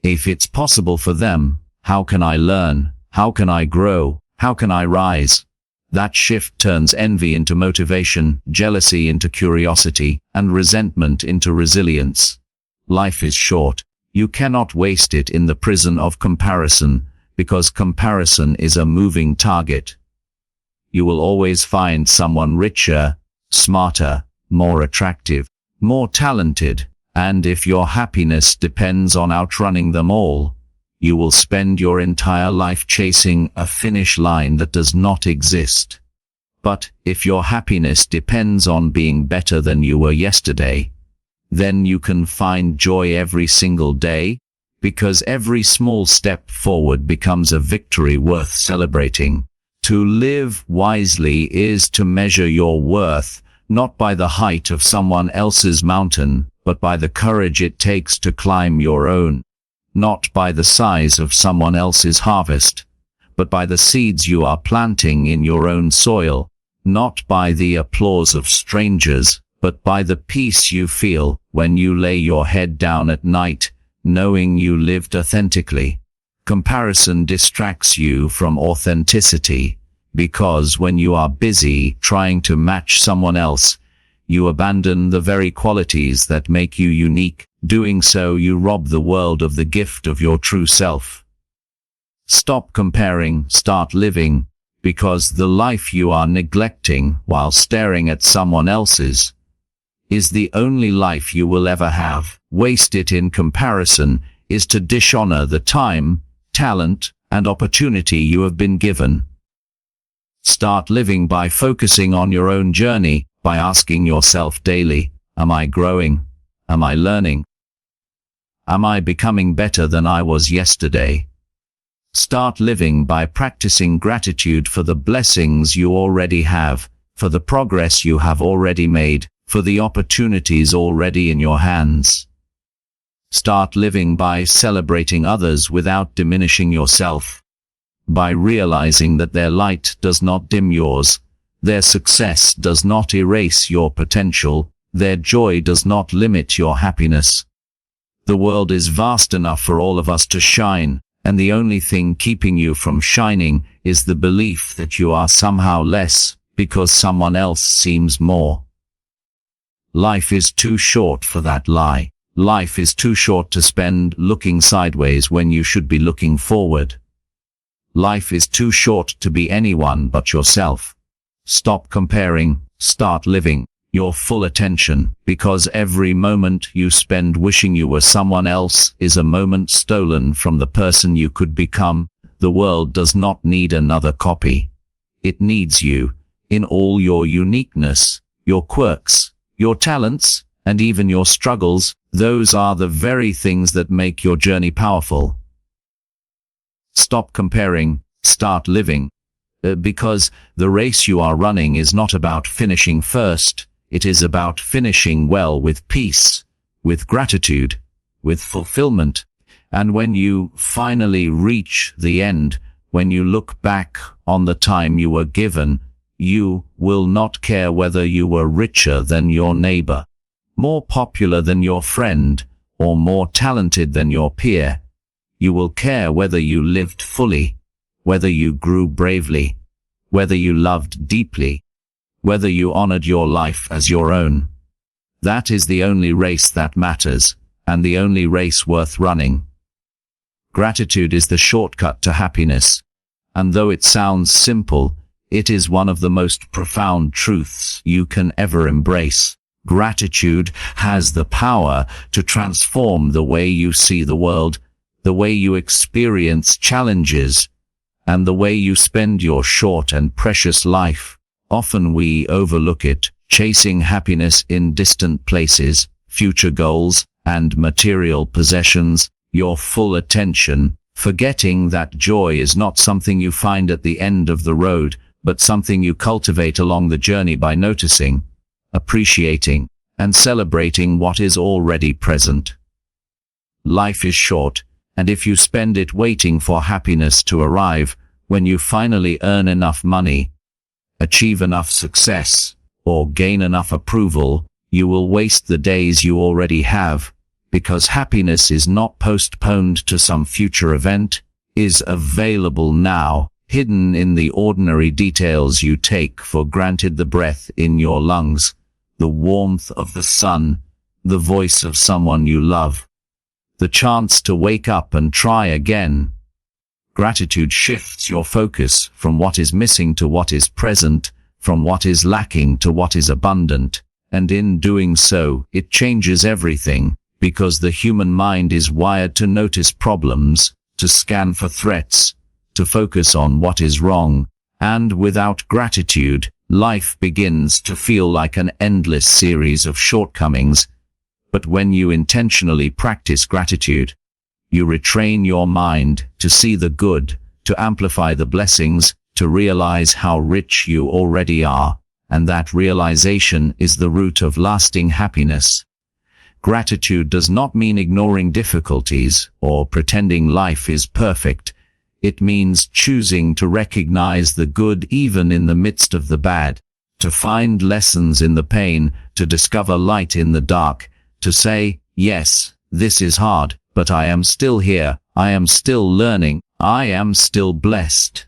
if it's possible for them, how can I learn? How can I grow? How can I rise? That shift turns envy into motivation, jealousy into curiosity, and resentment into resilience. Life is short. You cannot waste it in the prison of comparison, because comparison is a moving target. You will always find someone richer, smarter, more attractive, more talented, and if your happiness depends on outrunning them all, you will spend your entire life chasing a finish line that does not exist. But if your happiness depends on being better than you were yesterday, then you can find joy every single day, because every small step forward becomes a victory worth celebrating. To live wisely is to measure your worth, not by the height of someone else's mountain, but by the courage it takes to climb your own. Not by the size of someone else's harvest, but by the seeds you are planting in your own soil. Not by the applause of strangers, but by the peace you feel when you lay your head down at night, knowing you lived authentically. Comparison distracts you from authenticity, because when you are busy trying to match someone else, you abandon the very qualities that make you unique. Doing so, you rob the world of the gift of your true self. Stop comparing, start living, because the life you are neglecting while staring at someone else's is the only life you will ever have. Waste it in comparison is to dishonor the time, talent, and opportunity you have been given. Start living by focusing on your own journey, by asking yourself daily, am I growing? Am I learning? Am I becoming better than I was yesterday? Start living by practicing gratitude for the blessings you already have, for the progress you have already made, for the opportunities already in your hands. Start living by celebrating others without diminishing yourself, by realizing that their light does not dim yours, their success does not erase your potential, their joy does not limit your happiness. The world is vast enough for all of us to shine, and the only thing keeping you from shining is the belief that you are somehow less because someone else seems more. Life is too short for that lie. Life is too short to spend looking sideways when you should be looking forward. Life is too short to be anyone but yourself. Stop comparing, start living your full attention, because every moment you spend wishing you were someone else is a moment stolen from the person you could become. The world does not need another copy. It needs you, in all your uniqueness, your quirks, your talents, and even your struggles. Those are the very things that make your journey powerful. Stop comparing, start living. Because the race you are running is not about finishing first, it is about finishing well with peace, with gratitude, with fulfillment. And when you finally reach the end, when you look back on the time you were given, you will not care whether you were richer than your neighbor, more popular than your friend, or more talented than your peer. You will care whether you lived fully, whether you grew bravely, whether you loved deeply, whether you honored your life as your own. That is the only race that matters, and the only race worth running. Gratitude is the shortcut to happiness, and though it sounds simple, it is one of the most profound truths you can ever embrace. Gratitude has the power to transform the way you see the world, the way you experience challenges, and the way you spend your short and precious life. Often we overlook it, chasing happiness in distant places, future goals, and material possessions, your full attention, forgetting that joy is not something you find at the end of the road, but something you cultivate along the journey by noticing, appreciating, and celebrating what is already present. Life is short, and if you spend it waiting for happiness to arrive, when you finally earn enough money, achieve enough success, or gain enough approval, you will waste the days you already have, because happiness is not postponed to some future event, is available now, hidden in the ordinary details you take for granted: the breath in your lungs, the warmth of the sun, the voice of someone you love, the chance to wake up and try again. Gratitude shifts your focus from what is missing to what is present, from what is lacking to what is abundant, and in doing so, it changes everything, because the human mind is wired to notice problems, to scan for threats, to focus on what is wrong, and without gratitude, life begins to feel like an endless series of shortcomings. But when you intentionally practice gratitude, you retrain your mind to see the good, to amplify the blessings, to realize how rich you already are, and that realization is the root of lasting happiness. Gratitude does not mean ignoring difficulties or pretending life is perfect. It means choosing to recognize the good even in the midst of the bad, to find lessons in the pain, to discover light in the dark, to say, yes, this is hard, but I am still here, I am still learning, I am still blessed.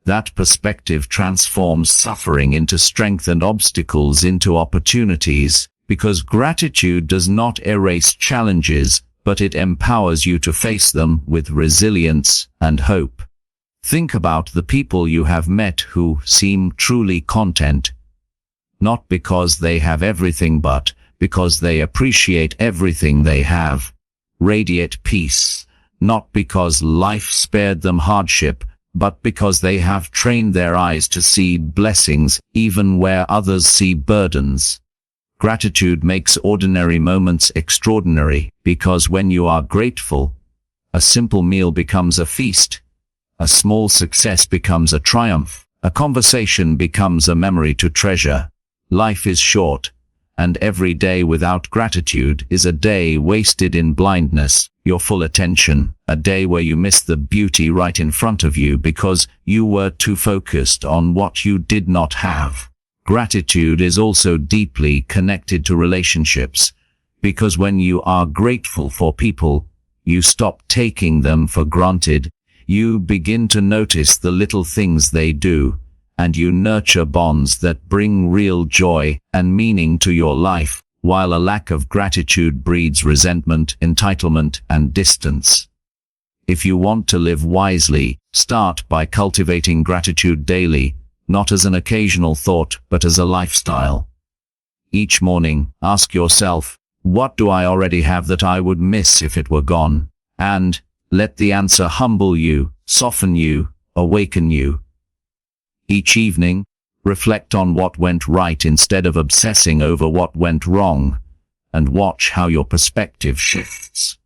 That perspective transforms suffering into strength and obstacles into opportunities, because gratitude does not erase challenges, but it empowers you to face them with resilience and hope. Think about the people you have met who seem truly content, not because they have everything but because they appreciate everything they have. Radiate peace, not because life spared them hardship, but because they have trained their eyes to see blessings even where others see burdens. Gratitude makes ordinary moments extraordinary, because when you are grateful, a simple meal becomes a feast, a small success becomes a triumph, a conversation becomes a memory to treasure. Life is short, and every day without gratitude is a day wasted in blindness, your full attention, a day where you miss the beauty right in front of you because you were too focused on what you did not have. Gratitude is also deeply connected to relationships, because when you are grateful for people, you stop taking them for granted. You begin to notice the little things they do, and you nurture bonds that bring real joy and meaning to your life, while a lack of gratitude breeds resentment, entitlement, and distance. If you want to live wisely, start by cultivating gratitude daily, not as an occasional thought, but as a lifestyle. Each morning, ask yourself, what do I already have that I would miss if it were gone? And let the answer humble you, soften you, awaken you. Each evening, reflect on what went right instead of obsessing over what went wrong, and watch how your perspective shifts.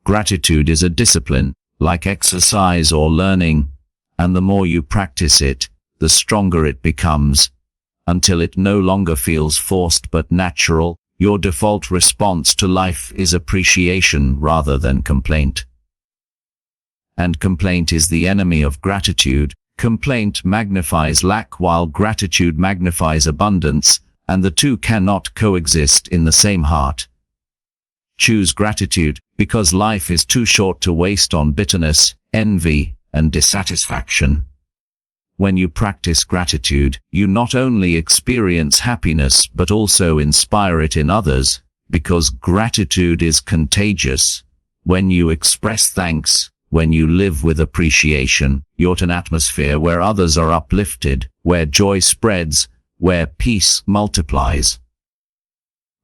Gratitude is a discipline, like exercise or learning, and the more you practice it, the stronger it becomes, until it no longer feels forced but natural. Your default response to life is appreciation rather than complaint. And complaint is the enemy of gratitude. Complaint magnifies lack while gratitude magnifies abundance, and the two cannot coexist in the same heart. Choose gratitude, because life is too short to waste on bitterness, envy, and dissatisfaction. When you practice gratitude, you not only experience happiness but also inspire it in others, because gratitude is contagious. When you express thanks, when you live with appreciation, you're in an atmosphere where others are uplifted, where joy spreads, where peace multiplies.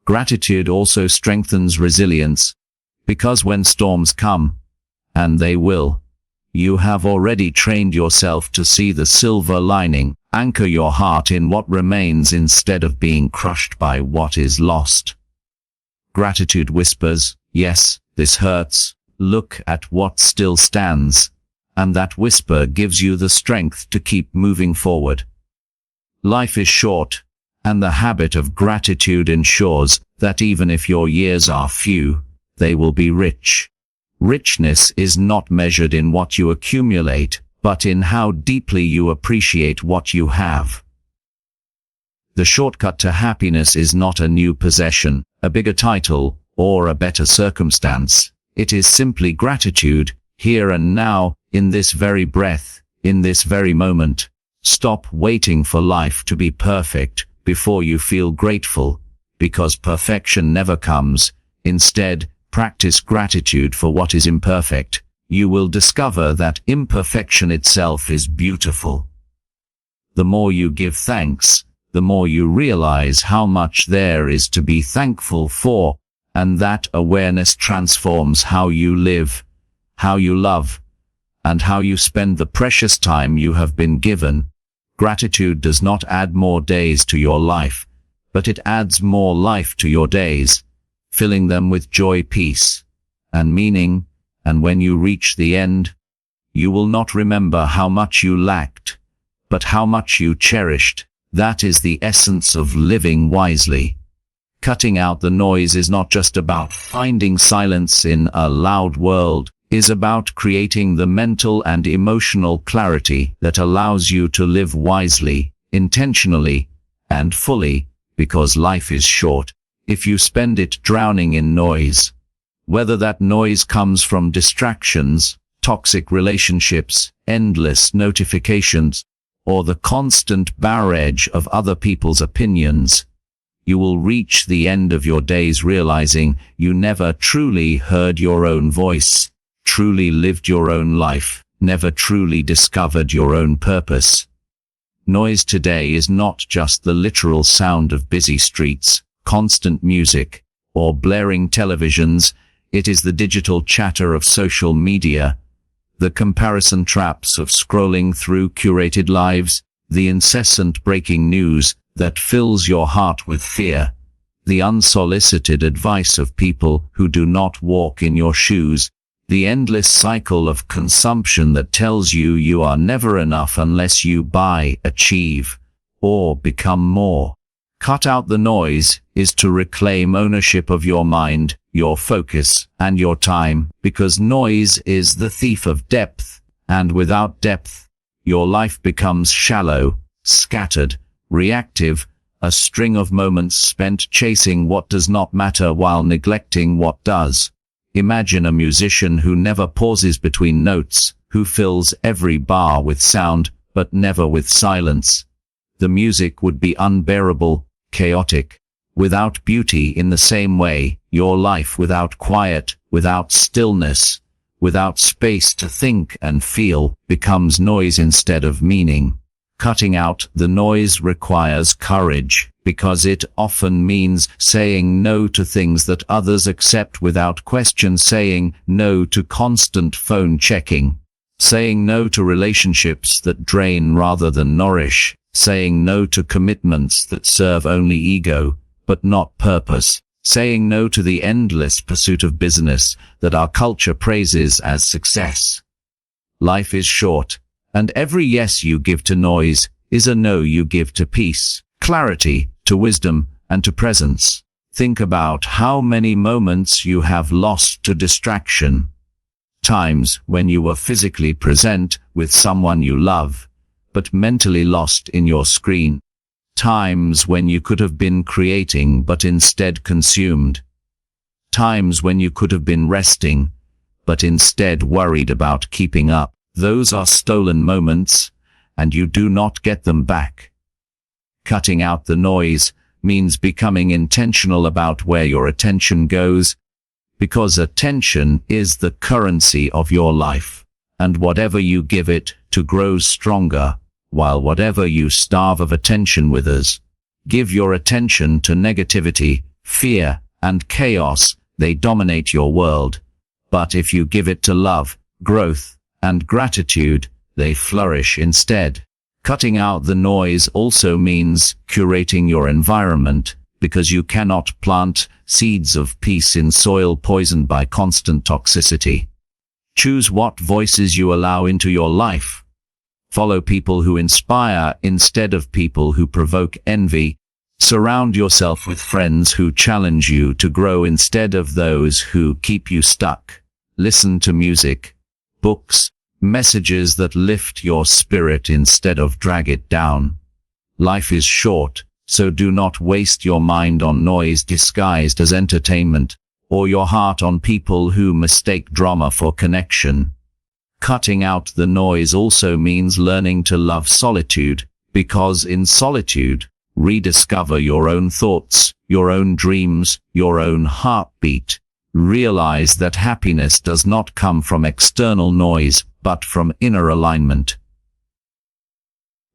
Gratitude also strengthens resilience, because when storms come, and they will, you have already trained yourself to see the silver lining. Anchor your heart in what remains instead of being crushed by what is lost. Gratitude whispers, yes, this hurts. Look at what still stands. And that whisper gives you the strength to keep moving forward. Life is short, and the habit of gratitude ensures that even if your years are few, they will be rich. Richness is not measured in what you accumulate, but in how deeply you appreciate what you have. The shortcut to happiness is not a new possession, a bigger title, or a better circumstance. It is simply gratitude, here and now, in this very breath, in this very moment. Stop waiting for life to be perfect before you feel grateful, because perfection never comes. Instead, practice gratitude for what is imperfect. You will discover that imperfection itself is beautiful. The more you give thanks, the more you realize how much there is to be thankful for, and that awareness transforms how you live, how you love, and how you spend the precious time you have been given. Gratitude does not add more days to your life, but it adds more life to your days, filling them with joy, peace, and meaning, and when you reach the end, you will not remember how much you lacked, but how much you cherished. That is the essence of living wisely. Cutting out the noise is not just about finding silence in a loud world, it is about creating the mental and emotional clarity that allows you to live wisely, intentionally, and fully, because life is short. If you spend it drowning in noise, whether that noise comes from distractions, toxic relationships, endless notifications, or the constant barrage of other people's opinions, you will reach the end of your days realizing you never truly heard your own voice, truly lived your own life, never truly discovered your own purpose. Noise today is not just the literal sound of busy streets, constant music, or blaring televisions. It is the digital chatter of social media, the comparison traps of scrolling through curated lives, the incessant breaking news that fills your heart with fear, the unsolicited advice of people who do not walk in your shoes, the endless cycle of consumption that tells you you are never enough unless you buy, achieve, or become more. Cut out the noise is to reclaim ownership of your mind, your focus, and your time, because noise is the thief of depth, and without depth, your life becomes shallow, scattered, reactive, a string of moments spent chasing what does not matter while neglecting what does. Imagine a musician who never pauses between notes, who fills every bar with sound, but never with silence. The music would be unbearable, chaotic, without beauty. In the same way, your life without quiet, without stillness, without space to think and feel, becomes noise instead of meaning. Cutting out the noise requires courage, because it often means saying no to things that others accept without question, saying no to constant phone checking, saying no to relationships that drain rather than nourish, saying no to commitments that serve only ego, but not purpose, saying no to the endless pursuit of business that our culture praises as success. Life is short, And every yes you give to noise is a no you give to peace, clarity, to wisdom, and to presence. Think about how many moments you have lost to distraction. Times when you were physically present with someone you love, but mentally lost in your screen. Times when you could have been creating but instead consumed. Times when you could have been resting, but instead worried about keeping up. Those are stolen moments, and you do not get them back. Cutting out the noise means becoming intentional about where your attention goes, because attention is the currency of your life, and whatever you give it to grows stronger, while whatever you starve of attention withers. Give your attention to negativity, fear, and chaos, they dominate your world. But if you give it to love, growth, and gratitude, they flourish instead. Cutting out the noise also means curating your environment, because you cannot plant seeds of peace in soil poisoned by constant toxicity. Choose what voices you allow into your life. Follow people who inspire instead of people who provoke envy. Surround yourself with friends who challenge you to grow instead of those who keep you stuck. Listen to music, books, messages that lift your spirit instead of drag it down. Life is short, so do not waste your mind on noise disguised as entertainment, or your heart on people who mistake drama for connection. Cutting out the noise also means learning to love solitude, because in solitude, rediscover your own thoughts, your own dreams, your own heartbeat. Realize that happiness does not come from external noise, but from inner alignment.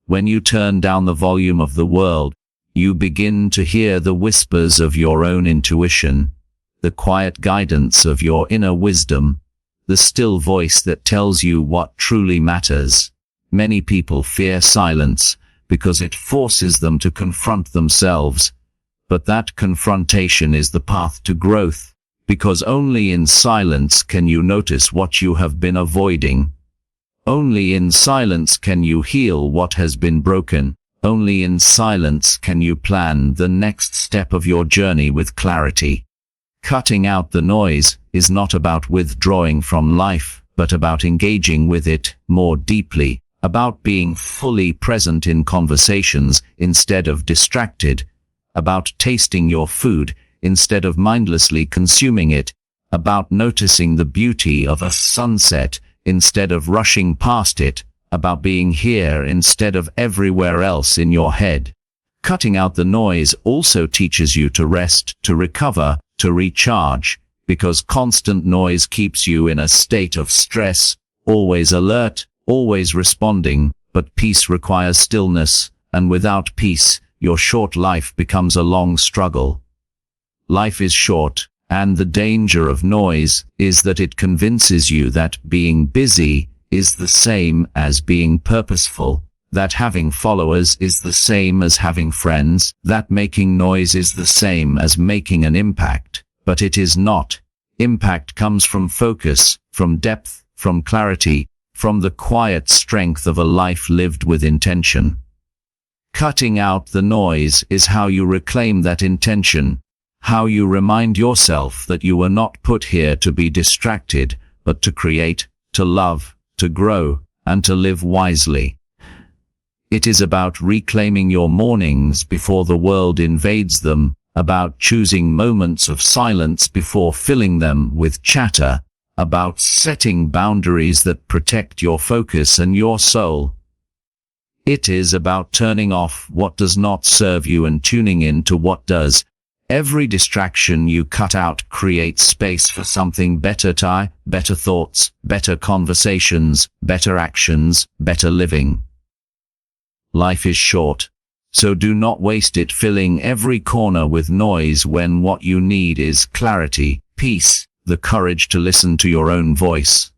When you turn down the volume of the world, you begin to hear the whispers of your own intuition, the quiet guidance of your inner wisdom, the still voice that tells you what truly matters. Many people fear silence because it forces them to confront themselves, but that confrontation is the path to growth. Because only in silence can you notice what you have been avoiding. Only in silence can you heal what has been broken. Only in silence can you plan the next step of your journey with clarity. Cutting out the noise is not about withdrawing from life, but about engaging with it more deeply, about being fully present in conversations instead of distracted, about tasting your food instead of mindlessly consuming it, about noticing the beauty of a sunset instead of rushing past it, about being here instead of everywhere else in your head. Cutting out the noise also teaches you to rest, to recover, to recharge, because constant noise keeps you in a state of stress, always alert, always responding, but peace requires stillness, and without peace, your short life becomes a long struggle. Life is short, and the danger of noise is that it convinces you that being busy is the same as being purposeful, that having followers is the same as having friends, that making noise is the same as making an impact, but it is not. Impact comes from focus, from depth, from clarity, from the quiet strength of a life lived with intention. Cutting out the noise is how you reclaim that intention, how you remind yourself that you were not put here to be distracted, but to create, to love, to grow, and to live wisely. It is about reclaiming your mornings before the world invades them, about choosing moments of silence before filling them with chatter, about setting boundaries that protect your focus and your soul. It is about turning off what does not serve you and tuning in to what does. Every distraction you cut out creates space for something better. Better thoughts, better conversations, better actions, better living. Life is short, so do not waste it filling every corner with noise when what you need is clarity, peace, the courage to listen to your own voice.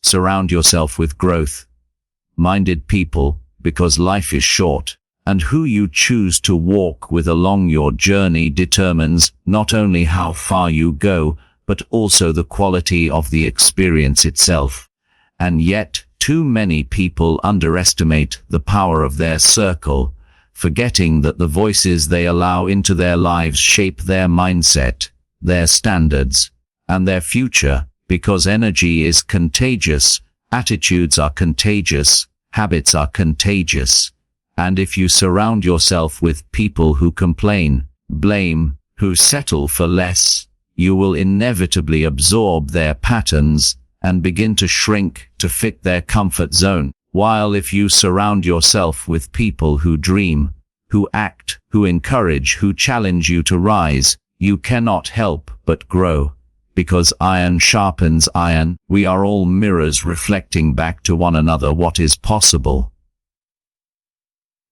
Surround yourself with growth-minded people, because life is short. And who you choose to walk with along your journey determines not only how far you go, but also the quality of the experience itself. And yet, too many people underestimate the power of their circle, forgetting that the voices they allow into their lives shape their mindset, their standards, and their future, because energy is contagious, attitudes are contagious, habits are contagious. And if you surround yourself with people who complain, blame, who settle for less, you will inevitably absorb their patterns and begin to shrink to fit their comfort zone. While if you surround yourself with people who dream, who act, who encourage, who challenge you to rise, you cannot help but grow. Because iron sharpens iron, we are all mirrors reflecting back to one another what is possible.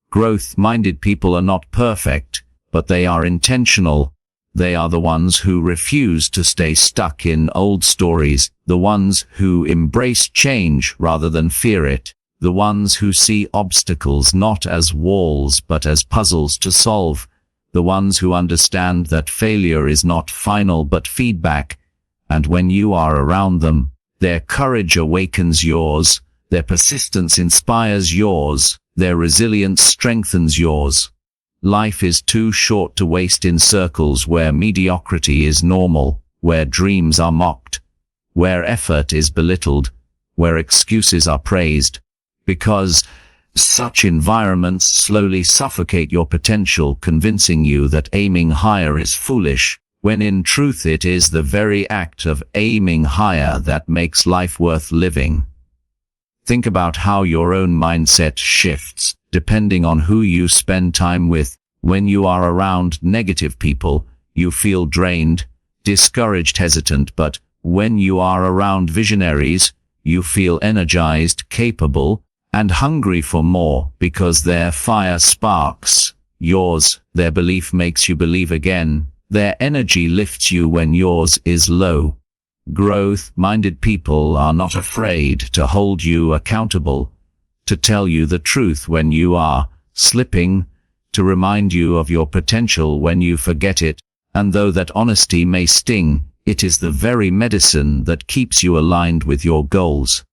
Growth-minded people are not perfect, but they are intentional. They are the ones who refuse to stay stuck in old stories, the ones who embrace change rather than fear it, the ones who see obstacles not as walls but as puzzles to solve, the ones who understand that failure is not final but feedback, and when you are around them, their courage awakens yours, their persistence inspires yours, their resilience strengthens yours. Life is too short to waste in circles where mediocrity is normal, where dreams are mocked, where effort is belittled, where excuses are praised, because such environments slowly suffocate your potential, convincing you that aiming higher is foolish, when in truth it is the very act of aiming higher that makes life worth living. Think about how your own mindset shifts, depending on who you spend time with. When you are around negative people, you feel drained, discouraged, hesitant, but when you are around visionaries, you feel energized, capable, and hungry for more, because their fire sparks yours, their belief makes you believe again, their energy lifts you when yours is low. Growth-minded people are not afraid to hold you accountable, to tell you the truth when you are slipping, to remind you of your potential when you forget it, and though that honesty may sting, it is the very medicine that keeps you aligned with your goals.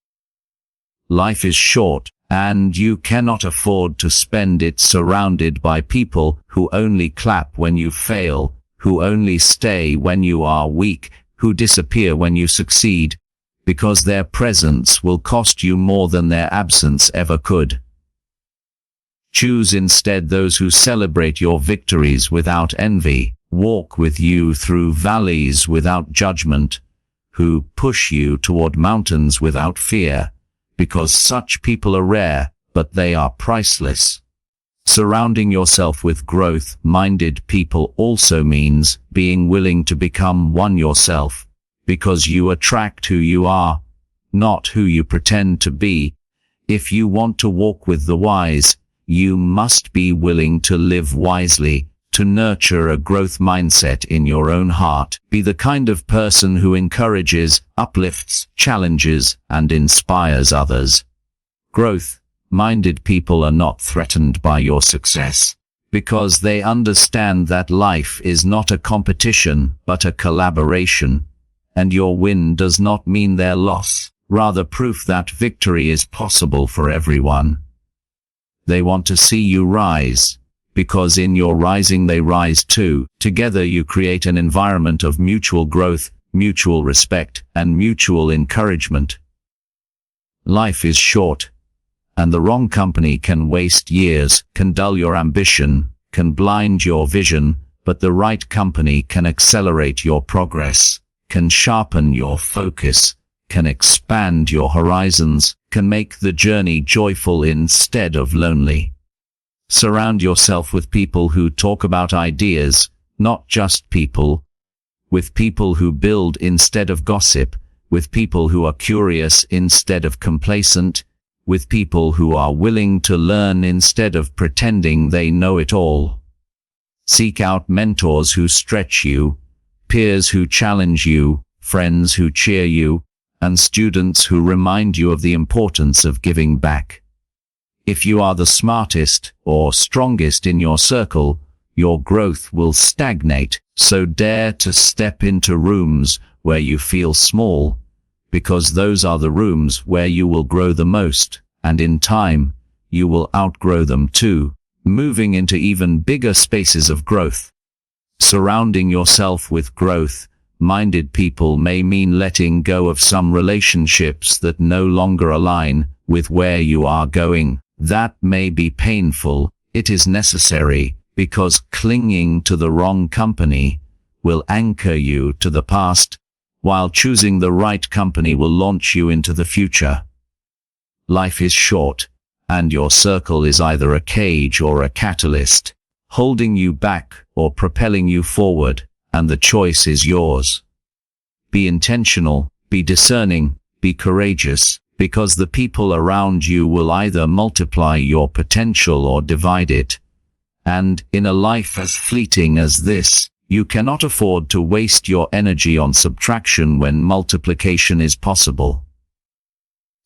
Life is short, and you cannot afford to spend it surrounded by people who only clap when you fail, who only stay when you are weak, who disappear when you succeed, because their presence will cost you more than their absence ever could. Choose instead those who celebrate your victories without envy, walk with you through valleys without judgment, who push you toward mountains without fear, because such people are rare, but they are priceless. Surrounding yourself with growth-minded people also means being willing to become one yourself, because you attract who you are, not who you pretend to be. If you want to walk with the wise, you must be willing to live wisely, to nurture a growth mindset in your own heart. Be the kind of person who encourages, uplifts, challenges, and inspires others. Growth-minded people are not threatened by your success, because they understand that life is not a competition, but a collaboration, and your win does not mean their loss, rather proof that victory is possible for everyone. They want to see you rise, because in your rising they rise too. Together you create an environment of mutual growth, mutual respect, and mutual encouragement. Life is short, and the wrong company can waste years, can dull your ambition, can blind your vision, but the right company can accelerate your progress, can sharpen your focus, can expand your horizons, can make the journey joyful instead of lonely. Surround yourself with people who talk about ideas, not just people, with people who build instead of gossip, with people who are curious instead of complacent, with people who are willing to learn instead of pretending they know it all. Seek out mentors who stretch you, peers who challenge you, friends who cheer you, and students who remind you of the importance of giving back. If you are the smartest or strongest in your circle, your growth will stagnate, so dare to step into rooms where you feel small, because those are the rooms where you will grow the most, and in time, you will outgrow them too, moving into even bigger spaces of growth. Surrounding yourself with growth-minded people may mean letting go of some relationships that no longer align with where you are going. That may be painful. It is necessary, because clinging to the wrong company will anchor you to the past, while choosing the right company will launch you into the future. Life is short, and your circle is either a cage or a catalyst, holding you back or propelling you forward, and the choice is yours. Be intentional, be discerning, be courageous, because the people around you will either multiply your potential or divide it. And in a life as fleeting as this, you cannot afford to waste your energy on subtraction when multiplication is possible.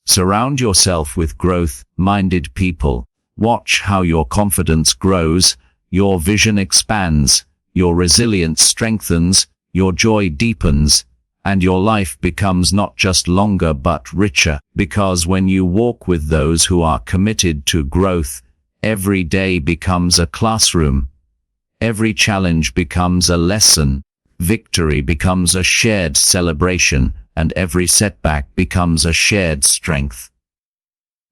Surround yourself with growth-minded people. Watch how your confidence grows, your vision expands, your resilience strengthens, your joy deepens, and your life becomes not just longer but richer, because when you walk with those who are committed to growth, every day becomes a classroom. Every challenge becomes a lesson, victory becomes a shared celebration, and every setback becomes a shared strength.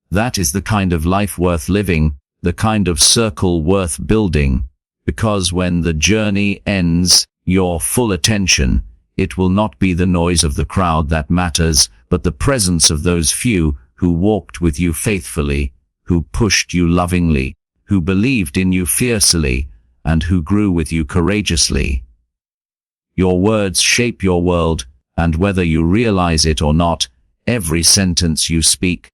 That is the kind of life worth living, the kind of circle worth building, because when the journey ends, your full attention, it will not be the noise of the crowd that matters, but the presence of those few who walked with you faithfully, who pushed you lovingly, who believed in you fiercely, and who grew with you courageously. Your words shape your world, and whether you realize it or not, every sentence you speak,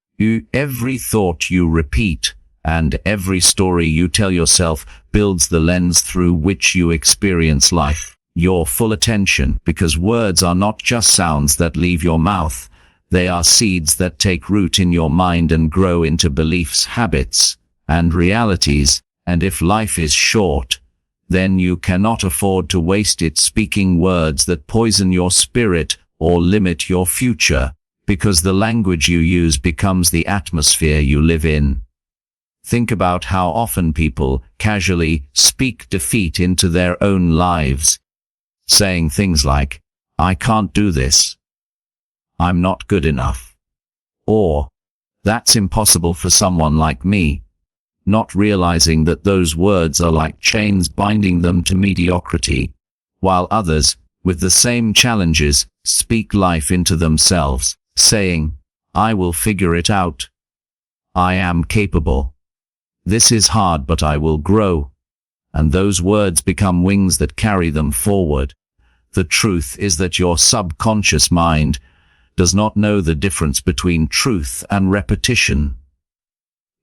every thought you repeat, and every story you tell yourself builds the lens through which you experience life. Your full attention, because words are not just sounds that leave your mouth, they are seeds that take root in your mind and grow into beliefs, habits, and realities, and if life is short, then you cannot afford to waste it speaking words that poison your spirit or limit your future, because the language you use becomes the atmosphere you live in. Think about how often people casually speak defeat into their own lives, saying things like, "I can't do this," "I'm not good enough," or "That's impossible for someone like me," not realizing that those words are like chains binding them to mediocrity, while others, with the same challenges, speak life into themselves, saying, "I will figure it out," "I am capable," "This is hard but I will grow," and those words become wings that carry them forward. The truth is that your subconscious mind does not know the difference between truth and repetition.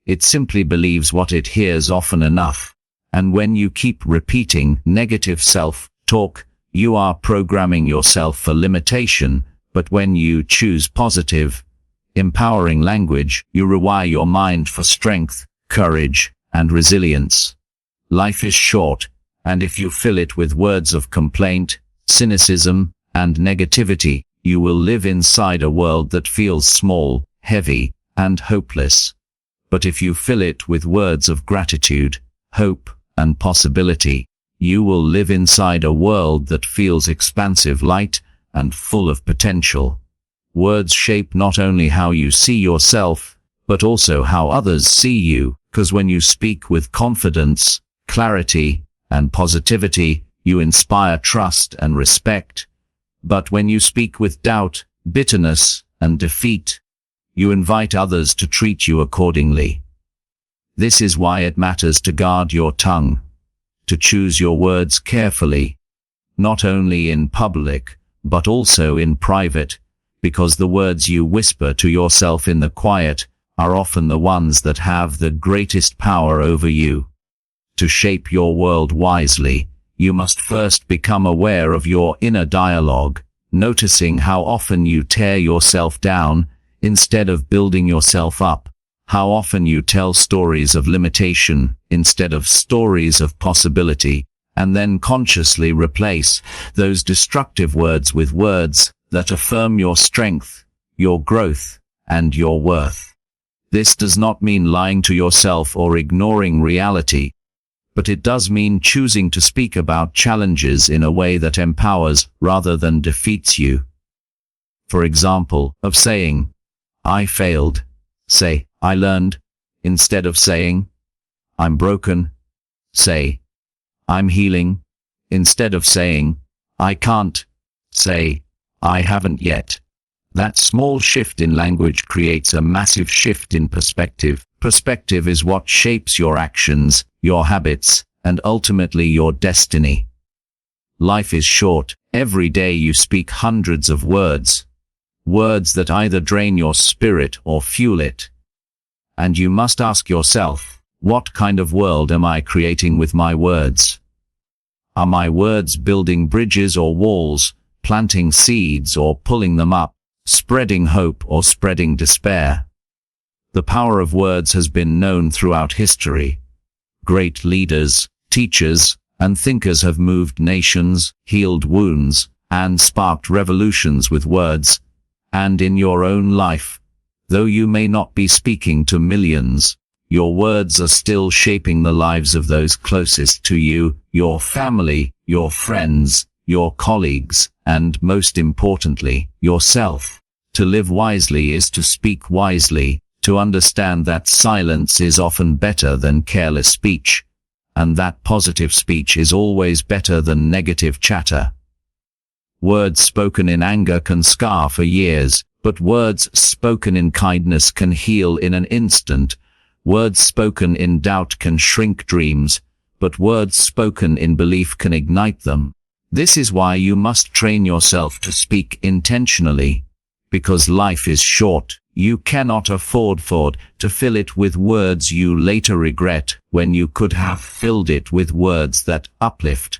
It simply believes what it hears often enough, and when you keep repeating negative self-talk, you are programming yourself for limitation, but when you choose positive, empowering language, you rewire your mind for strength, courage, and resilience. Life is short, and if you fill it with words of complaint, cynicism, and negativity, you will live inside a world that feels small, heavy, and hopeless. But if you fill it with words of gratitude, hope, and possibility, you will live inside a world that feels expansive, light, and full of potential. Words shape not only how you see yourself, but also how others see you, because when you speak with confidence, clarity, and positivity, you inspire trust and respect. But when you speak with doubt, bitterness, and defeat, you invite others to treat you accordingly. This is why it matters to guard your tongue, to choose your words carefully, not only in public, but also in private, because the words you whisper to yourself in the quiet are often the ones that have the greatest power over you. To shape your world wisely, you must first become aware of your inner dialogue, noticing how often you tear yourself down instead of building yourself up, how often you tell stories of limitation instead of stories of possibility, and then consciously replace those destructive words with words that affirm your strength, your growth, and your worth. This does not mean lying to yourself or ignoring reality, but it does mean choosing to speak about challenges in a way that empowers rather than defeats you. For example, of saying, "I failed," say, "I learned." Instead of saying, "I'm broken," say, "I'm healing." Instead of saying, "I can't," say, "I haven't yet." That small shift in language creates a massive shift in perspective. Perspective is what shapes your actions, your habits, and ultimately your destiny. Life is short. Every day you speak hundreds of words. Words that either drain your spirit or fuel it. And you must ask yourself, what kind of world am I creating with my words? Are my words building bridges or walls, planting seeds or pulling them up, spreading hope or spreading despair? The power of words has been known throughout history. Great leaders, teachers, and thinkers have moved nations, healed wounds, and sparked revolutions with words. And in your own life, though you may not be speaking to millions, your words are still shaping the lives of those closest to you, your family, your friends, your colleagues, and most importantly, yourself. To live wisely is to speak wisely, to understand that silence is often better than careless speech, and that positive speech is always better than negative chatter. Words spoken in anger can scar for years, but words spoken in kindness can heal in an instant. Words spoken in doubt can shrink dreams, but words spoken in belief can ignite them. This is why you must train yourself to speak intentionally. Because life is short, you cannot afford to fill it with words you later regret, when you could have filled it with words that uplift,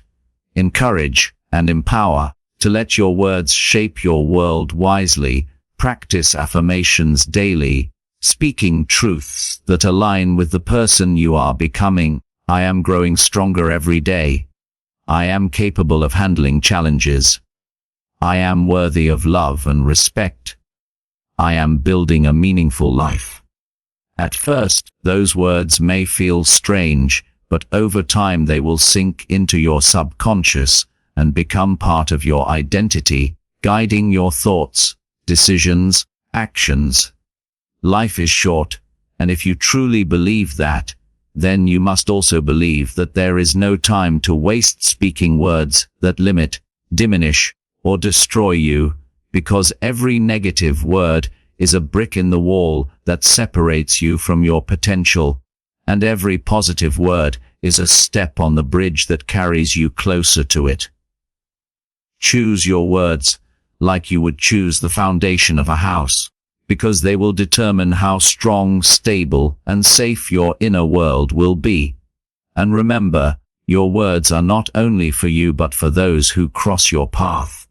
encourage, and empower. To let your words shape your world wisely, practice affirmations daily, speaking truths that align with the person you are becoming. I am growing stronger every day. I am capable of handling challenges. I am worthy of love and respect. I am building a meaningful life. At first, those words may feel strange, but over time they will sink into your subconscious and become part of your identity, guiding your thoughts, decisions, actions. Life is short, and if you truly believe that, then you must also believe that there is no time to waste speaking words that limit, diminish, or destroy you, because every negative word is a brick in the wall that separates you from your potential, and every positive word is a step on the bridge that carries you closer to it. Choose your words like you would choose the foundation of a house, because they will determine how strong, stable, and safe your inner world will be. And remember, your words are not only for you but for those who cross your path.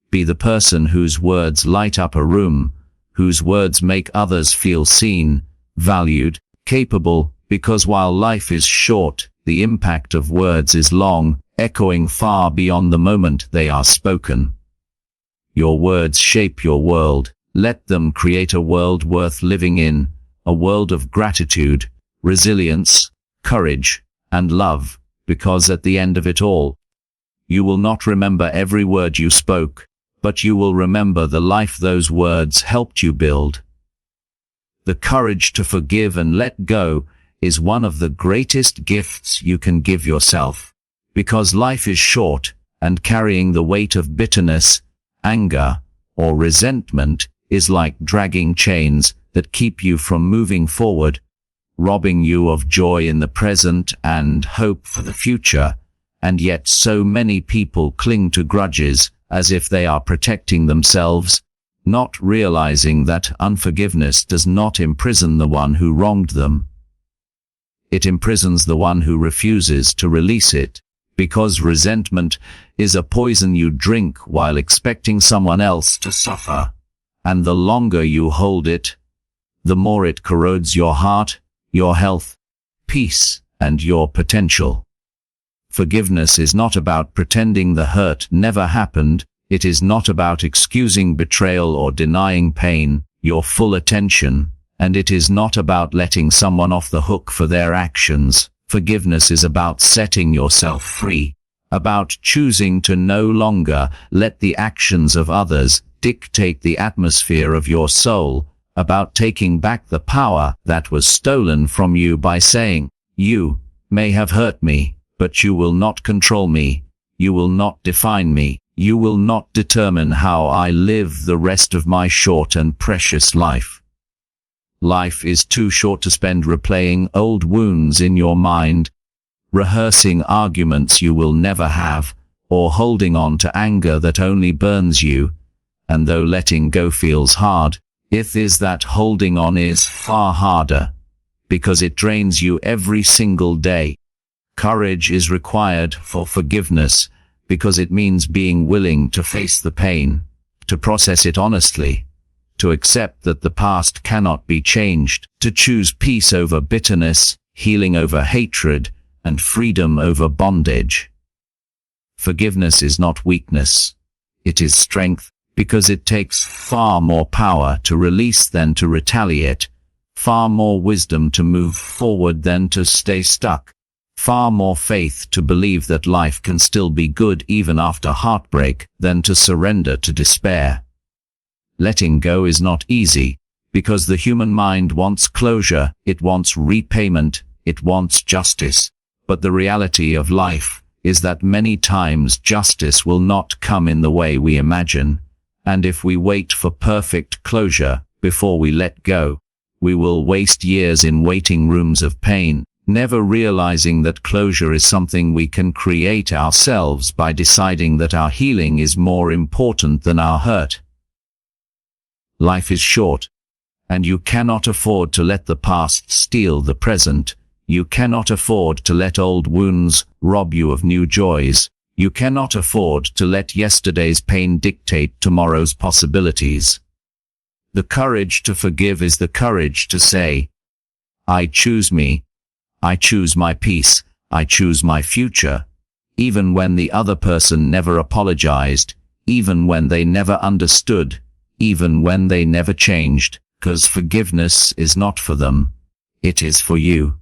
Be the person whose words light up a room, whose words make others feel seen, valued, capable, because while life is short, the impact of words is long, echoing far beyond the moment they are spoken. Your words shape your world. Let them create a world worth living in, a world of gratitude, resilience, courage, and love, because at the end of it all, you will not remember every word you spoke, but you will remember the life those words helped you build. The courage to forgive and let go is one of the greatest gifts you can give yourself, because life is short, and carrying the weight of bitterness, anger, or resentment is like dragging chains that keep you from moving forward, robbing you of joy in the present and hope for the future. And yet so many people cling to grudges as if they are protecting themselves, not realizing that unforgiveness does not imprison the one who wronged them. It imprisons the one who refuses to release it, because resentment is a poison you drink while expecting someone else to suffer. And the longer you hold it, the more it corrodes your heart, your health, peace, and your potential. Forgiveness is not about pretending the hurt never happened, It is not about excusing betrayal or denying pain your full attention, and it is not about letting someone off the hook for their actions. Forgiveness is about setting yourself free, about choosing to no longer let the actions of others dictate the atmosphere of your soul, about taking back the power that was stolen from you by saying, "You may have hurt me, but you will not control me. You will not define me. You will not determine how I live the rest of my short and precious life." Life is too short to spend replaying old wounds in your mind, rehearsing arguments you will never have, or holding on to anger that only burns you. And though letting go feels hard, it is that holding on is far harder, because it drains you every single day. Courage is required for forgiveness, because it means being willing to face the pain, to process it honestly, to accept that the past cannot be changed, to choose peace over bitterness, healing over hatred, and freedom over bondage. Forgiveness is not weakness. It is strength, because it takes far more power to release than to retaliate, far more wisdom to move forward than to stay stuck, far more faith to believe that life can still be good even after heartbreak than to surrender to despair. Letting go is not easy, because the human mind wants closure, it wants repayment, it wants justice. But the reality of life is that many times justice will not come in the way we imagine, and if we wait for perfect closure before we let go, we will waste years in waiting rooms of pain, never realizing that closure is something we can create ourselves by deciding that our healing is more important than our hurt. Life is short, and you cannot afford to let the past steal the present. You cannot afford to let old wounds rob you of new joys. You cannot afford to let yesterday's pain dictate tomorrow's possibilities. The courage to forgive is the courage to say, "I choose me. I choose my peace. I choose my future," even when the other person never apologized, even when they never understood, even when they never changed, because forgiveness is not for them. It is for you.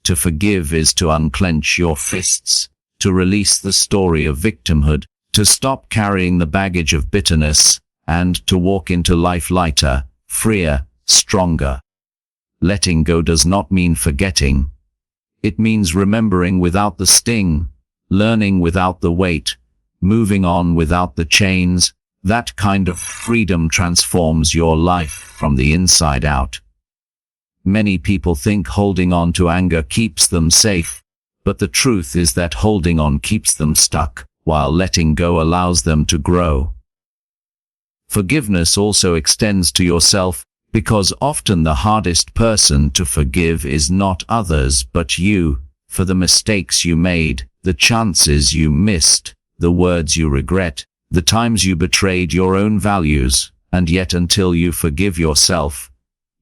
To forgive is to unclench your fists, to release the story of victimhood, to stop carrying the baggage of bitterness, and to walk into life lighter, freer, stronger. Letting go does not mean forgetting. It means remembering without the sting, learning without the weight, moving on without the chains. That kind of freedom transforms your life from the inside out. Many people think holding on to anger keeps them safe, but the truth is that holding on keeps them stuck, while letting go allows them to grow. Forgiveness also extends to yourself, because often the hardest person to forgive is not others but you, for the mistakes you made, the chances you missed, the words you regret, the times you betrayed your own values, and yet until you forgive yourself,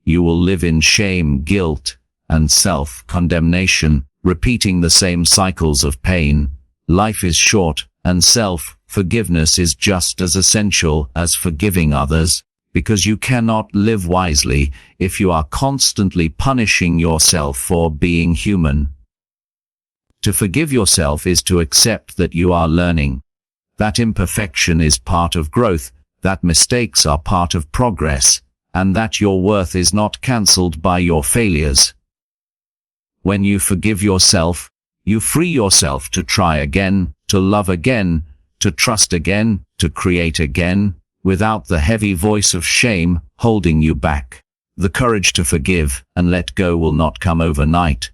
you will live in shame, guilt, and self-condemnation, repeating the same cycles of pain. Life is short, and self-forgiveness is just as essential as forgiving others, because you cannot live wisely if you are constantly punishing yourself for being human. To forgive yourself is to accept that you are learning, that imperfection is part of growth, that mistakes are part of progress, and that your worth is not cancelled by your failures. When you forgive yourself, you free yourself to try again, to love again, to trust again, to create again, without the heavy voice of shame holding you back. The courage to forgive and let go will not come overnight.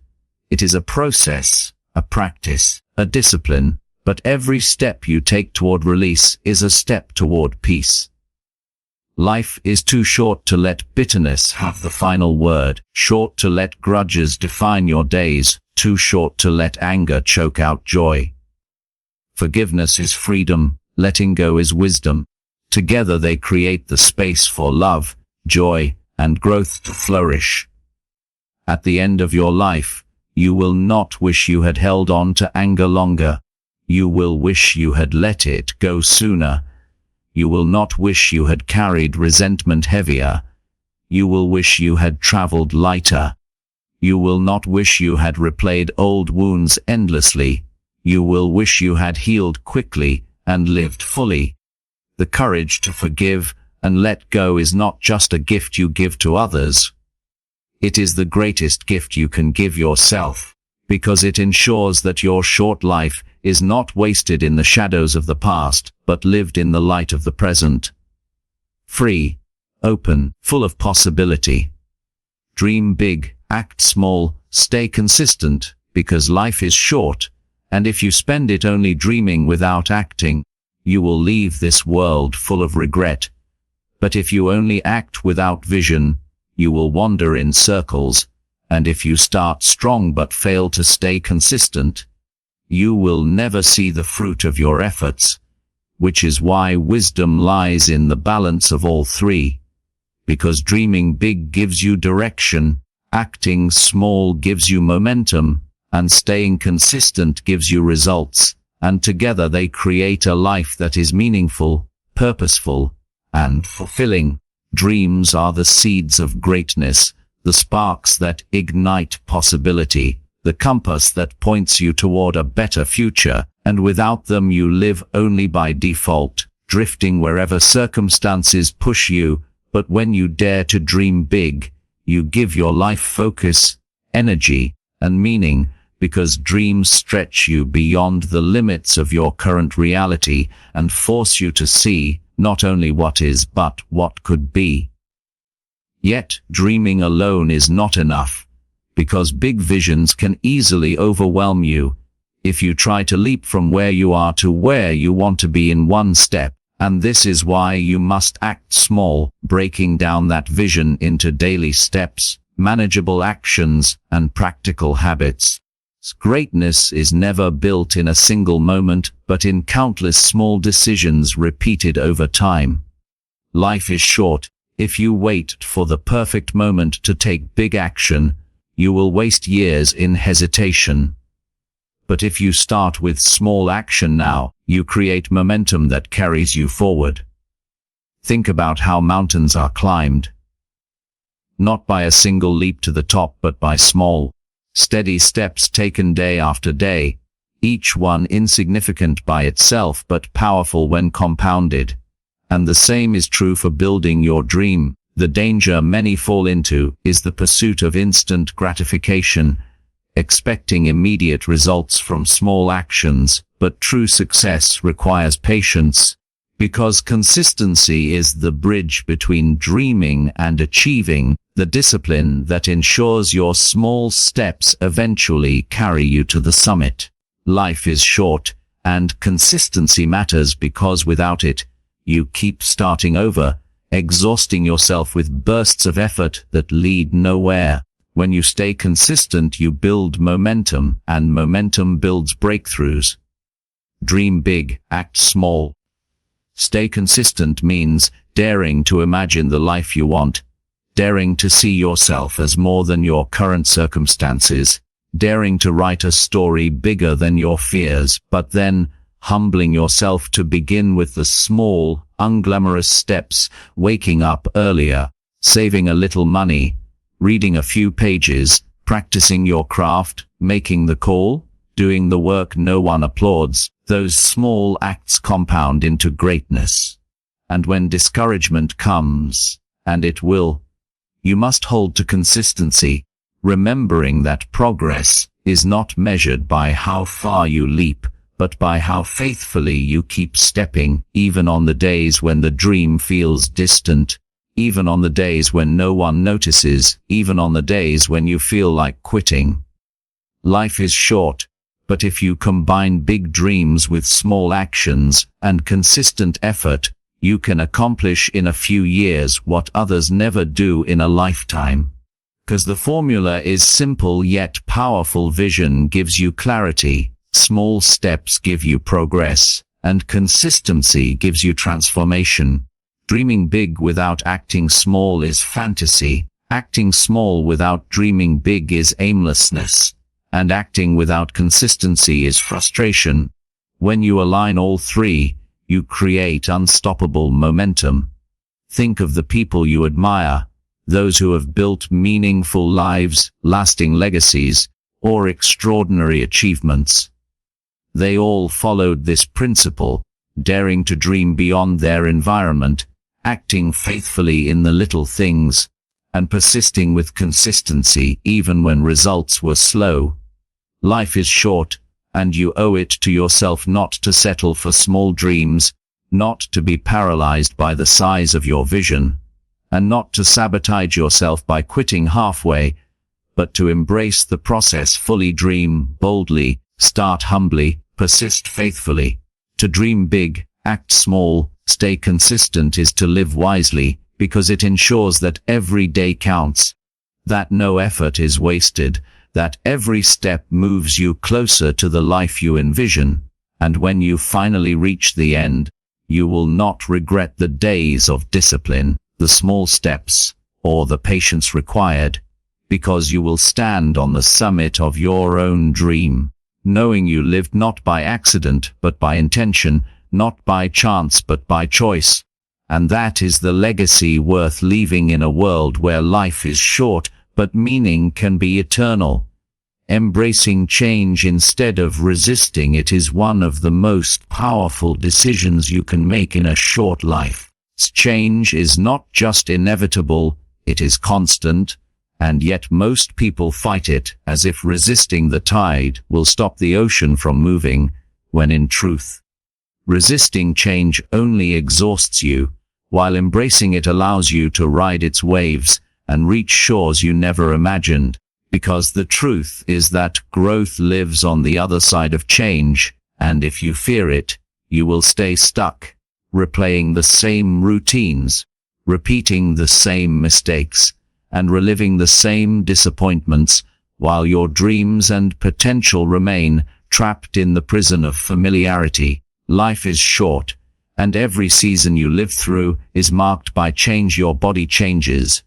It is a process, a practice, a discipline, but every step you take toward release is a step toward peace. Life is too short to let bitterness have the final word, short to let grudges define your days, too short to let anger choke out joy. Forgiveness is freedom, letting go is wisdom. Together they create the space for love, joy, and growth to flourish. At the end of your life, you will not wish you had held on to anger longer. You will wish you had let it go sooner, You will not wish you had carried resentment heavier. You will wish you had traveled lighter. You will not wish you had replayed old wounds endlessly. You will wish you had healed quickly and lived fully. The courage to forgive and let go is not just a gift you give to others. It is the greatest gift you can give yourself, because it ensures that your short life is not wasted in the shadows of the past, but lived in the light of the present. Free, open, full of possibility. Dream big, act small, stay consistent, because life is short, and if you spend it only dreaming without acting, you will leave this world full of regret. But if you only act without vision, you will wander in circles, and if you start strong but fail to stay consistent, you will never see the fruit of your efforts, which is why wisdom lies in the balance of all three. Because dreaming big gives you direction, acting small gives you momentum, and staying consistent gives you results, and together they create a life that is meaningful, purposeful, and fulfilling. Dreams are the seeds of greatness, the sparks that ignite possibility, the compass that points you toward a better future, and without them you live only by default, drifting wherever circumstances push you. But when you dare to dream big, you give your life focus, energy, and meaning, because dreams stretch you beyond the limits of your current reality and force you to see not only what is but what could be. Yet, dreaming alone is not enough, because big visions can easily overwhelm you if you try to leap from where you are to where you want to be in one step. And this is why you must act small, breaking down that vision into daily steps, manageable actions, and practical habits. Greatness is never built in a single moment, but in countless small decisions repeated over time. Life is short. If you wait for the perfect moment to take big action, you will waste years in hesitation. But if you start with small action now, you create momentum that carries you forward. Think about how mountains are climbed. Not by a single leap to the top, but by small, steady steps taken day after day, each one insignificant by itself but powerful when compounded. And the same is true for building your dream. The danger many fall into is the pursuit of instant gratification, expecting immediate results from small actions, but true success requires patience, because consistency is the bridge between dreaming and achieving, the discipline that ensures your small steps eventually carry you to the summit. Life is short, and consistency matters because without it, you keep starting over, exhausting yourself with bursts of effort that lead nowhere. When you stay consistent, you build momentum, and momentum builds breakthroughs. Dream big, act small. Stay consistent means daring to imagine the life you want, daring to see yourself as more than your current circumstances, daring to write a story bigger than your fears, but then humbling yourself to begin with the small, unglamorous steps, waking up earlier, saving a little money, reading a few pages, practicing your craft, making the call, doing the work no one applauds. Those small acts compound into greatness. And when discouragement comes, and it will, you must hold to consistency, remembering that progress is not measured by how far you leap, but by how faithfully you keep stepping, even on the days when the dream feels distant, even on the days when no one notices, even on the days when you feel like quitting. Life is short, but if you combine big dreams with small actions and consistent effort, you can accomplish in a few years what others never do in a lifetime. Because the formula is simple yet powerful. Vision gives you clarity, small steps give you progress, and consistency gives you transformation. Dreaming big without acting small is fantasy. Acting small without dreaming big is aimlessness. And acting without consistency is frustration. When you align all three, you create unstoppable momentum. Think of the people you admire, those who have built meaningful lives, lasting legacies, or extraordinary achievements. They all followed this principle, daring to dream beyond their environment, acting faithfully in the little things, and persisting with consistency even when results were slow. Life is short, and you owe it to yourself not to settle for small dreams, not to be paralyzed by the size of your vision, and not to sabotage yourself by quitting halfway, but to embrace the process fully. Dream boldly, start humbly, persist faithfully. To dream big, act small, stay consistent is to live wisely, because it ensures that every day counts, that no effort is wasted, that every step moves you closer to the life you envision, and when you finally reach the end, you will not regret the days of discipline, the small steps, or the patience required, because you will stand on the summit of your own dream, knowing you lived not by accident but by intention, not by chance but by choice. And that is the legacy worth leaving in a world where life is short, but meaning can be eternal. Embracing change instead of resisting it is one of the most powerful decisions you can make in a short life. Change is not just inevitable, it is constant, and yet most people fight it as if resisting the tide will stop the ocean from moving, when in truth, resisting change only exhausts you, while embracing it allows you to ride its waves and reach shores you never imagined, because the truth is that growth lives on the other side of change, and if you fear it, you will stay stuck, replaying the same routines, repeating the same mistakes, and reliving the same disappointments, while your dreams and potential remain trapped in the prison of familiarity. Life is short, and every season you live through is marked by change. Your body changes,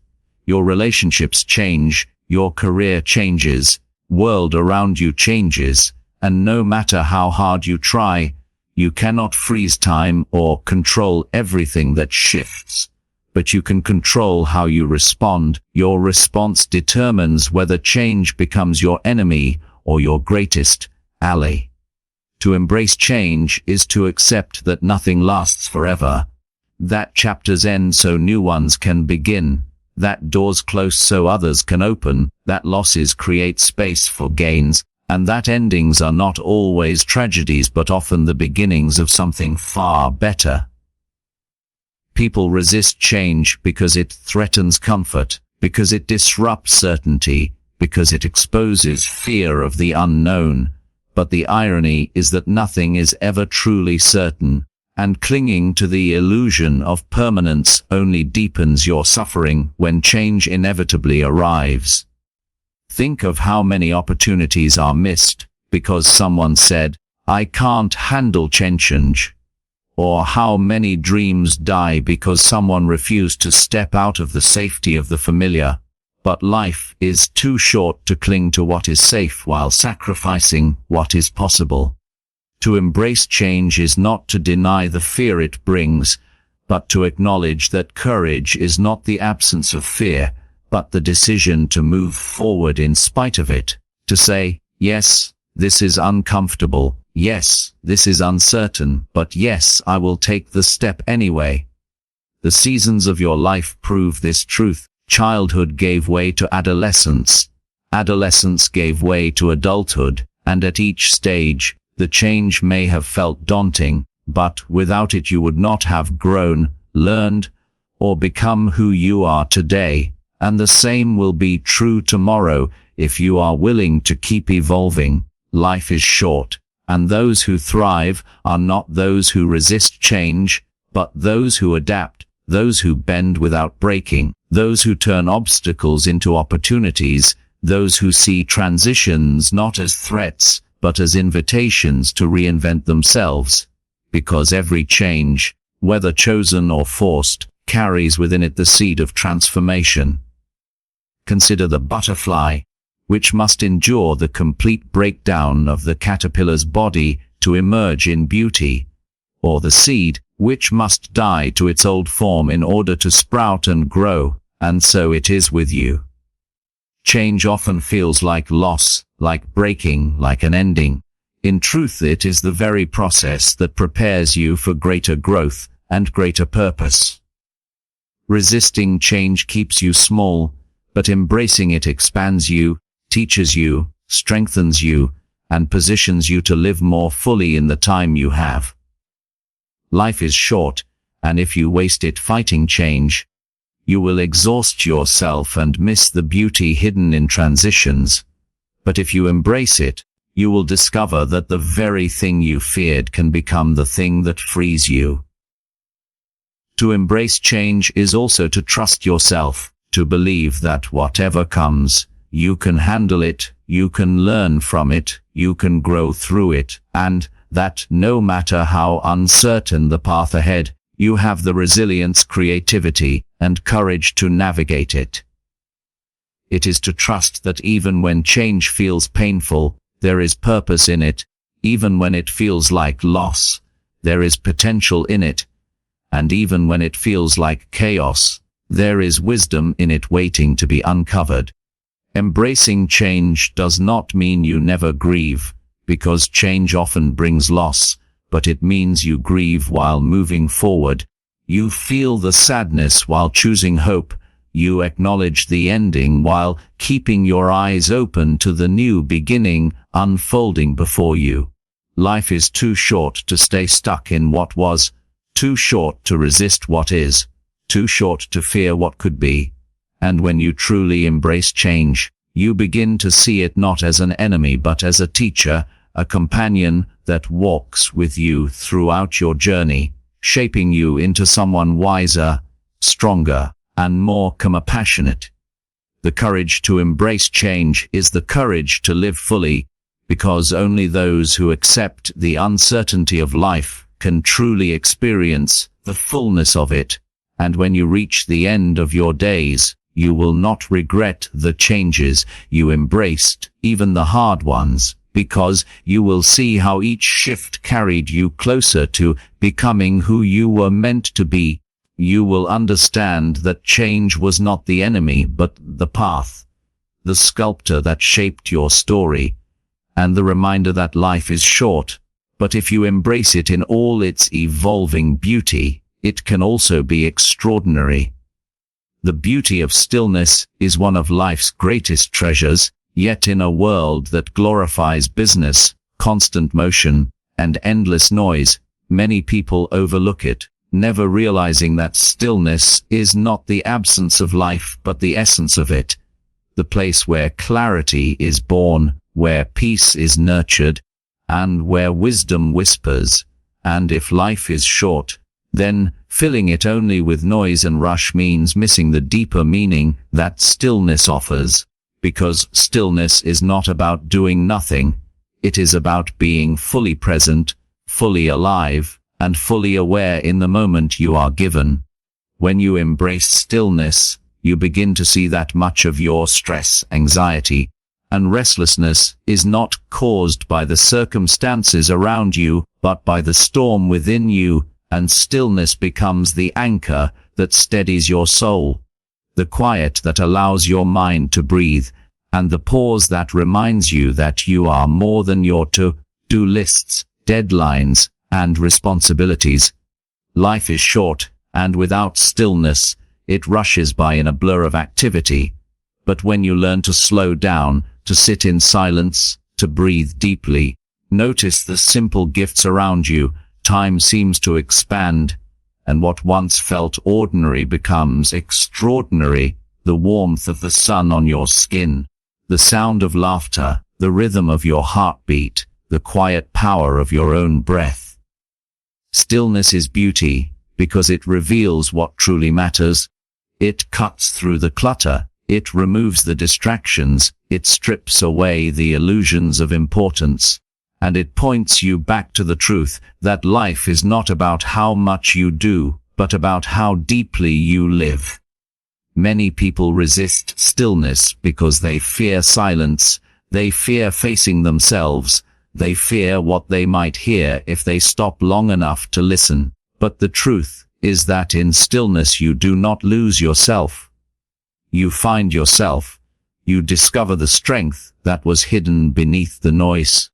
your relationships change, your career changes, world around you changes, and no matter how hard you try, you cannot freeze time or control everything that shifts. But you can control how you respond. Your response determines whether change becomes your enemy or your greatest ally. To embrace change is to accept that nothing lasts forever, that chapters end so new ones can begin, that doors close so others can open, that losses create space for gains, and that endings are not always tragedies but often the beginnings of something far better. People resist change because it threatens comfort, because it disrupts certainty, because it exposes fear of the unknown. But the irony is that nothing is ever truly certain, and clinging to the illusion of permanence only deepens your suffering when change inevitably arrives. Think of how many opportunities are missed because someone said, "I can't handle change," or how many dreams die because someone refused to step out of the safety of the familiar. But life is too short to cling to what is safe while sacrificing what is possible. To embrace change is not to deny the fear it brings, but to acknowledge that courage is not the absence of fear, but the decision to move forward in spite of it. To say, yes, this is uncomfortable, yes, this is uncertain, but yes, I will take the step anyway. The seasons of your life prove this truth. Childhood gave way to adolescence. Adolescence gave way to adulthood, and at each stage, the change may have felt daunting, but without it you would not have grown, learned, or become who you are today. And the same will be true tomorrow if you are willing to keep evolving. Life is short, and those who thrive are not those who resist change, but those who adapt, those who bend without breaking, those who turn obstacles into opportunities, those who see transitions not as threats, but as invitations to reinvent themselves. Because every change, whether chosen or forced, carries within it the seed of transformation. Consider the butterfly, which must endure the complete breakdown of the caterpillar's body to emerge in beauty, or the seed, which must die to its old form in order to sprout and grow, and so it is with you. Change often feels like loss, like breaking, like an ending. In truth, it is the very process that prepares you for greater growth and greater purpose. Resisting change keeps you small, but embracing it expands you, teaches you, strengthens you, and positions you to live more fully in the time you have. Life is short, and if you waste it fighting change, you will exhaust yourself and miss the beauty hidden in transitions. But if you embrace it, you will discover that the very thing you feared can become the thing that frees you. To embrace change is also to trust yourself, to believe that whatever comes, you can handle it, you can learn from it, you can grow through it, and that no matter how uncertain the path ahead, you have the resilience, creativity, and courage to navigate it. It is to trust that even when change feels painful, there is purpose in it. Even when it feels like loss, there is potential in it. And even when it feels like chaos, there is wisdom in it waiting to be uncovered. Embracing change does not mean you never grieve, because change often brings loss, but it means you grieve while moving forward. You feel the sadness while choosing hope. You acknowledge the ending while keeping your eyes open to the new beginning unfolding before you. Life is too short to stay stuck in what was, too short to resist what is, too short to fear what could be. And when you truly embrace change, you begin to see it not as an enemy but as a teacher, a companion that walks with you throughout your journey, shaping you into someone wiser, stronger, and more compassionate. The courage to embrace change is the courage to live fully, because only those who accept the uncertainty of life can truly experience the fullness of it. And when you reach the end of your days, you will not regret the changes you embraced, even the hard ones, because you will see how each shift carried you closer to becoming who you were meant to be. You will understand that change was not the enemy but the path, the sculptor that shaped your story, and the reminder that life is short, but if you embrace it in all its evolving beauty, it can also be extraordinary. The beauty of stillness is one of life's greatest treasures, yet in a world that glorifies business, constant motion, and endless noise, many people overlook it, never realizing that stillness is not the absence of life but the essence of it, the place where clarity is born, where peace is nurtured, and where wisdom whispers. And if life is short, then filling it only with noise and rush means missing the deeper meaning that stillness offers, because stillness is not about doing nothing, it is about being fully present, fully alive, and fully aware in the moment you are given. When you embrace stillness, you begin to see that much of your stress, anxiety, and restlessness is not caused by the circumstances around you, but by the storm within you, and stillness becomes the anchor that steadies your soul, the quiet that allows your mind to breathe, and the pause that reminds you that you are more than your to-do lists, deadlines, and responsibilities. Life is short, and without stillness, it rushes by in a blur of activity. But when you learn to slow down, to sit in silence, to breathe deeply, notice the simple gifts around you, time seems to expand, and what once felt ordinary becomes extraordinary. The warmth of the sun on your skin, the sound of laughter, the rhythm of your heartbeat, the quiet power of your own breath. Stillness is beauty, because it reveals what truly matters. It cuts through the clutter, it removes the distractions, it strips away the illusions of importance, and it points you back to the truth that life is not about how much you do, but about how deeply you live. Many people resist stillness because they fear silence, they fear facing themselves, They fear what they might hear if they stop long enough to listen. But the truth is that in stillness you do not lose yourself. You find yourself. You discover the strength that was hidden beneath the noise.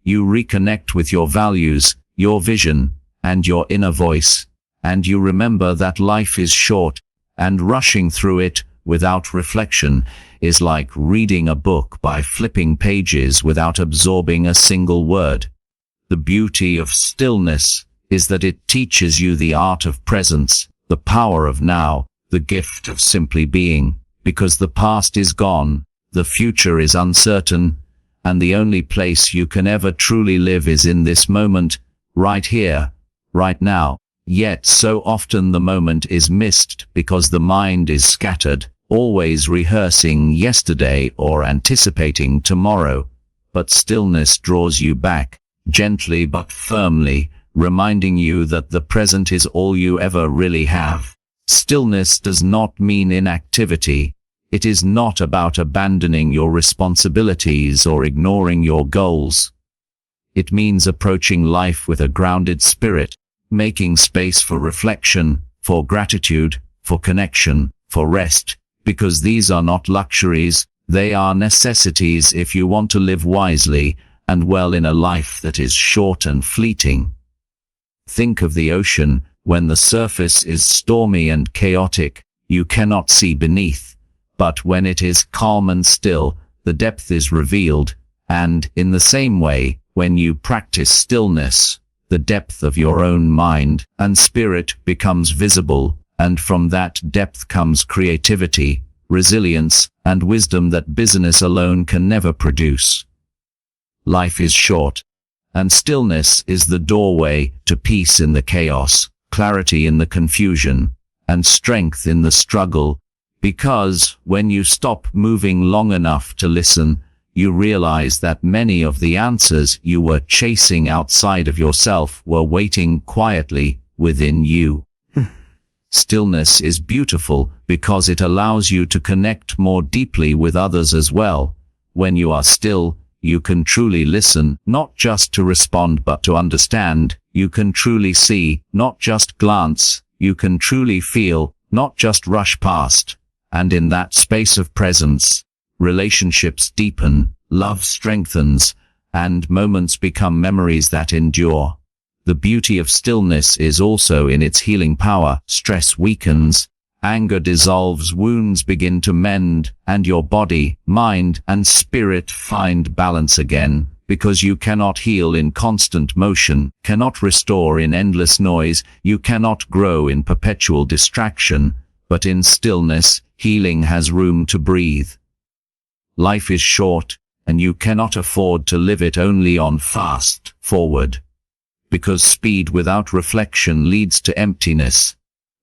You reconnect with your values, your vision, and your inner voice, and you remember that life is short, and rushing through it without reflection is like reading a book by flipping pages without absorbing a single word. The beauty of stillness is that it teaches you the art of presence, the power of now, the gift of simply being, because the past is gone, the future is uncertain, and the only place you can ever truly live is in this moment, right here, right now. Yet so often the moment is missed because the mind is scattered, always rehearsing yesterday or anticipating tomorrow. But stillness draws you back, gently but firmly, reminding you that the present is all you ever really have. Stillness does not mean inactivity. It is not about abandoning your responsibilities or ignoring your goals. It means approaching life with a grounded spirit, making space for reflection, for gratitude, for connection, for rest, because these are not luxuries, they are necessities if you want to live wisely and well in a life that is short and fleeting. Think of the ocean. When the surface is stormy and chaotic, you cannot see beneath. But when it is calm and still, the depth is revealed, and, in the same way, when you practice stillness, the depth of your own mind and spirit becomes visible, and from that depth comes creativity, resilience, and wisdom that business alone can never produce. Life is short, and stillness is the doorway to peace in the chaos, clarity in the confusion, and strength in the struggle, because when you stop moving long enough to listen, you realize that many of the answers you were chasing outside of yourself were waiting quietly within you. Stillness is beautiful because it allows you to connect more deeply with others as well. When you are still, you can truly listen, not just to respond but to understand. You can truly see, not just glance. You can truly feel, not just rush past. And in that space of presence, relationships deepen, love strengthens, and moments become memories that endure. The beauty of stillness is also in its healing power. Stress weakens, anger dissolves, wounds begin to mend, and your body, mind, and spirit find balance again, because you cannot heal in constant motion, cannot restore in endless noise, you cannot grow in perpetual distraction, but in stillness, healing has room to breathe. Life is short, and you cannot afford to live it only on fast forward, because speed without reflection leads to emptiness.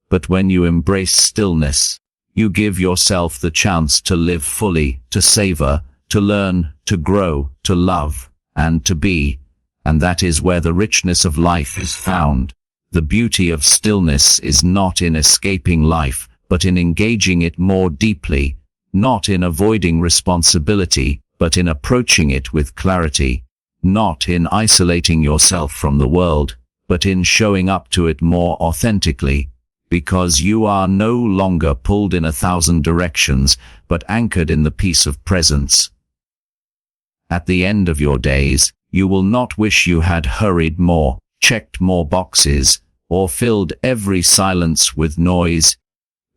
But when you embrace stillness, you give yourself the chance to live fully, to savor, to learn, to grow, to love, and to be, and that is where the richness of life is found. The beauty of stillness is not in escaping life, but in engaging it more deeply, not in avoiding responsibility, but in approaching it with clarity, not in isolating yourself from the world, but in showing up to it more authentically, because you are no longer pulled in 1,000 directions, but anchored in the peace of presence. At the end of your days, you will not wish you had hurried more, checked more boxes, or filled every silence with noise,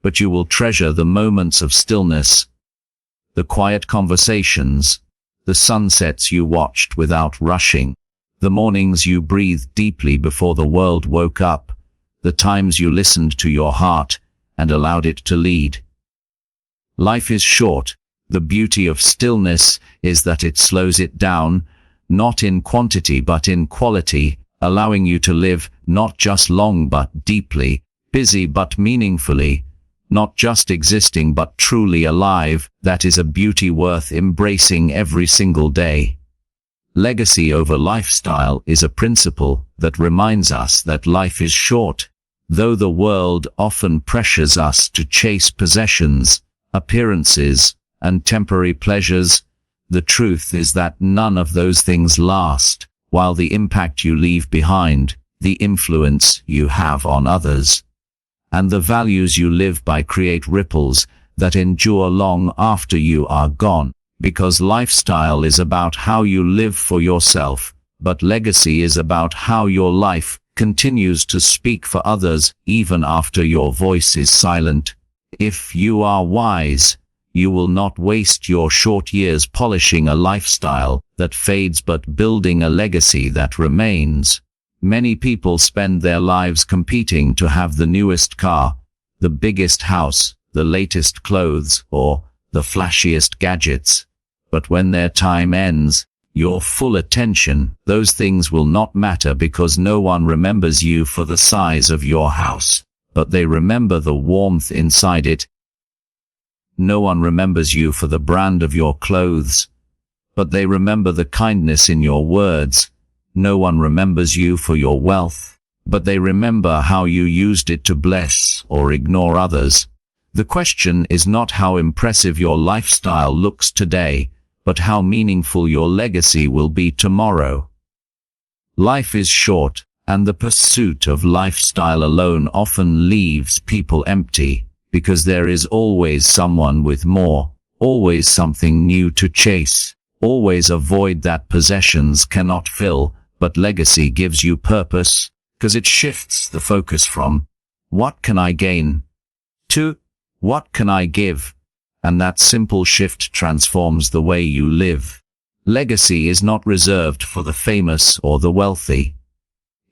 but you will treasure the moments of stillness, the quiet conversations, the sunsets you watched without rushing, the mornings you breathed deeply before the world woke up, the times you listened to your heart and allowed it to lead. Life is short. The beauty of stillness is that it slows it down, not in quantity but in quality, allowing you to live not just long but deeply, busy but meaningfully, not just existing but truly alive. That is a beauty worth embracing every single day. Legacy over lifestyle is a principle that reminds us that life is short. Though the world often pressures us to chase possessions, appearances, and temporary pleasures, The truth is that none of those things last, while the impact you leave behind, the influence you have on others, and the values you live by create ripples that endure long after you are gone. Because lifestyle is about how you live for yourself, but legacy is about how your life continues to speak for others even after your voice is silent. If you are wise, you will not waste your short years polishing a lifestyle that fades but building a legacy that remains. Many people spend their lives competing to have the newest car, the biggest house, the latest clothes, or the flashiest gadgets. But when their time ends, your full attention, those things will not matter because no one remembers you for the size of your house, but they remember the warmth inside it. No one remembers you for the brand of your clothes, but they remember the kindness in your words. No one remembers you for your wealth, but they remember how you used it to bless or ignore others. The question is not how impressive your lifestyle looks today, but how meaningful your legacy will be tomorrow. Life is short, and the pursuit of lifestyle alone often leaves people empty, because there is always someone with more, always something new to chase, always a void that possessions cannot fill, but legacy gives you purpose, because it shifts the focus from, what can I gain, to, what can I give? And that simple shift transforms the way you live. Legacy is not reserved for the famous or the wealthy.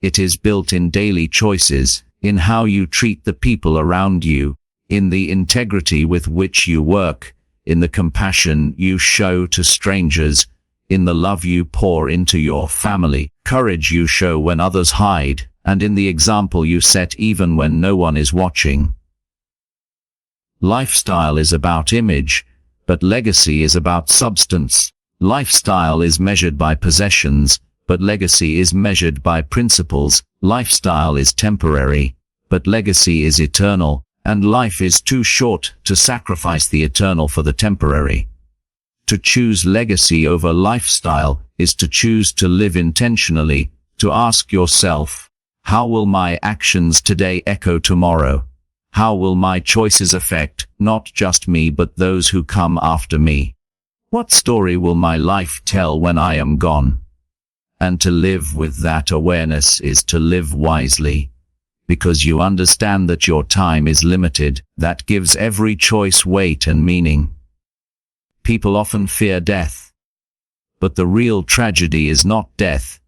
It is built in daily choices, in how you treat the people around you, in the integrity with which you work, in the compassion you show to strangers, in the love you pour into your family, courage you show when others hide, and in the example you set even when no one is watching. Lifestyle is about image, but legacy is about substance. Lifestyle is measured by possessions, but legacy is measured by principles. Lifestyle is temporary, but legacy is eternal, and life is too short to sacrifice the eternal for the temporary. To choose legacy over lifestyle is to choose to live intentionally, to ask yourself, how will my actions today echo tomorrow? How will my choices affect, not just me but those who come after me? What story will my life tell when I am gone? And to live with that awareness is to live wisely. Because you understand that your time is limited, that gives every choice weight and meaning. People often fear death. But the real tragedy is not death.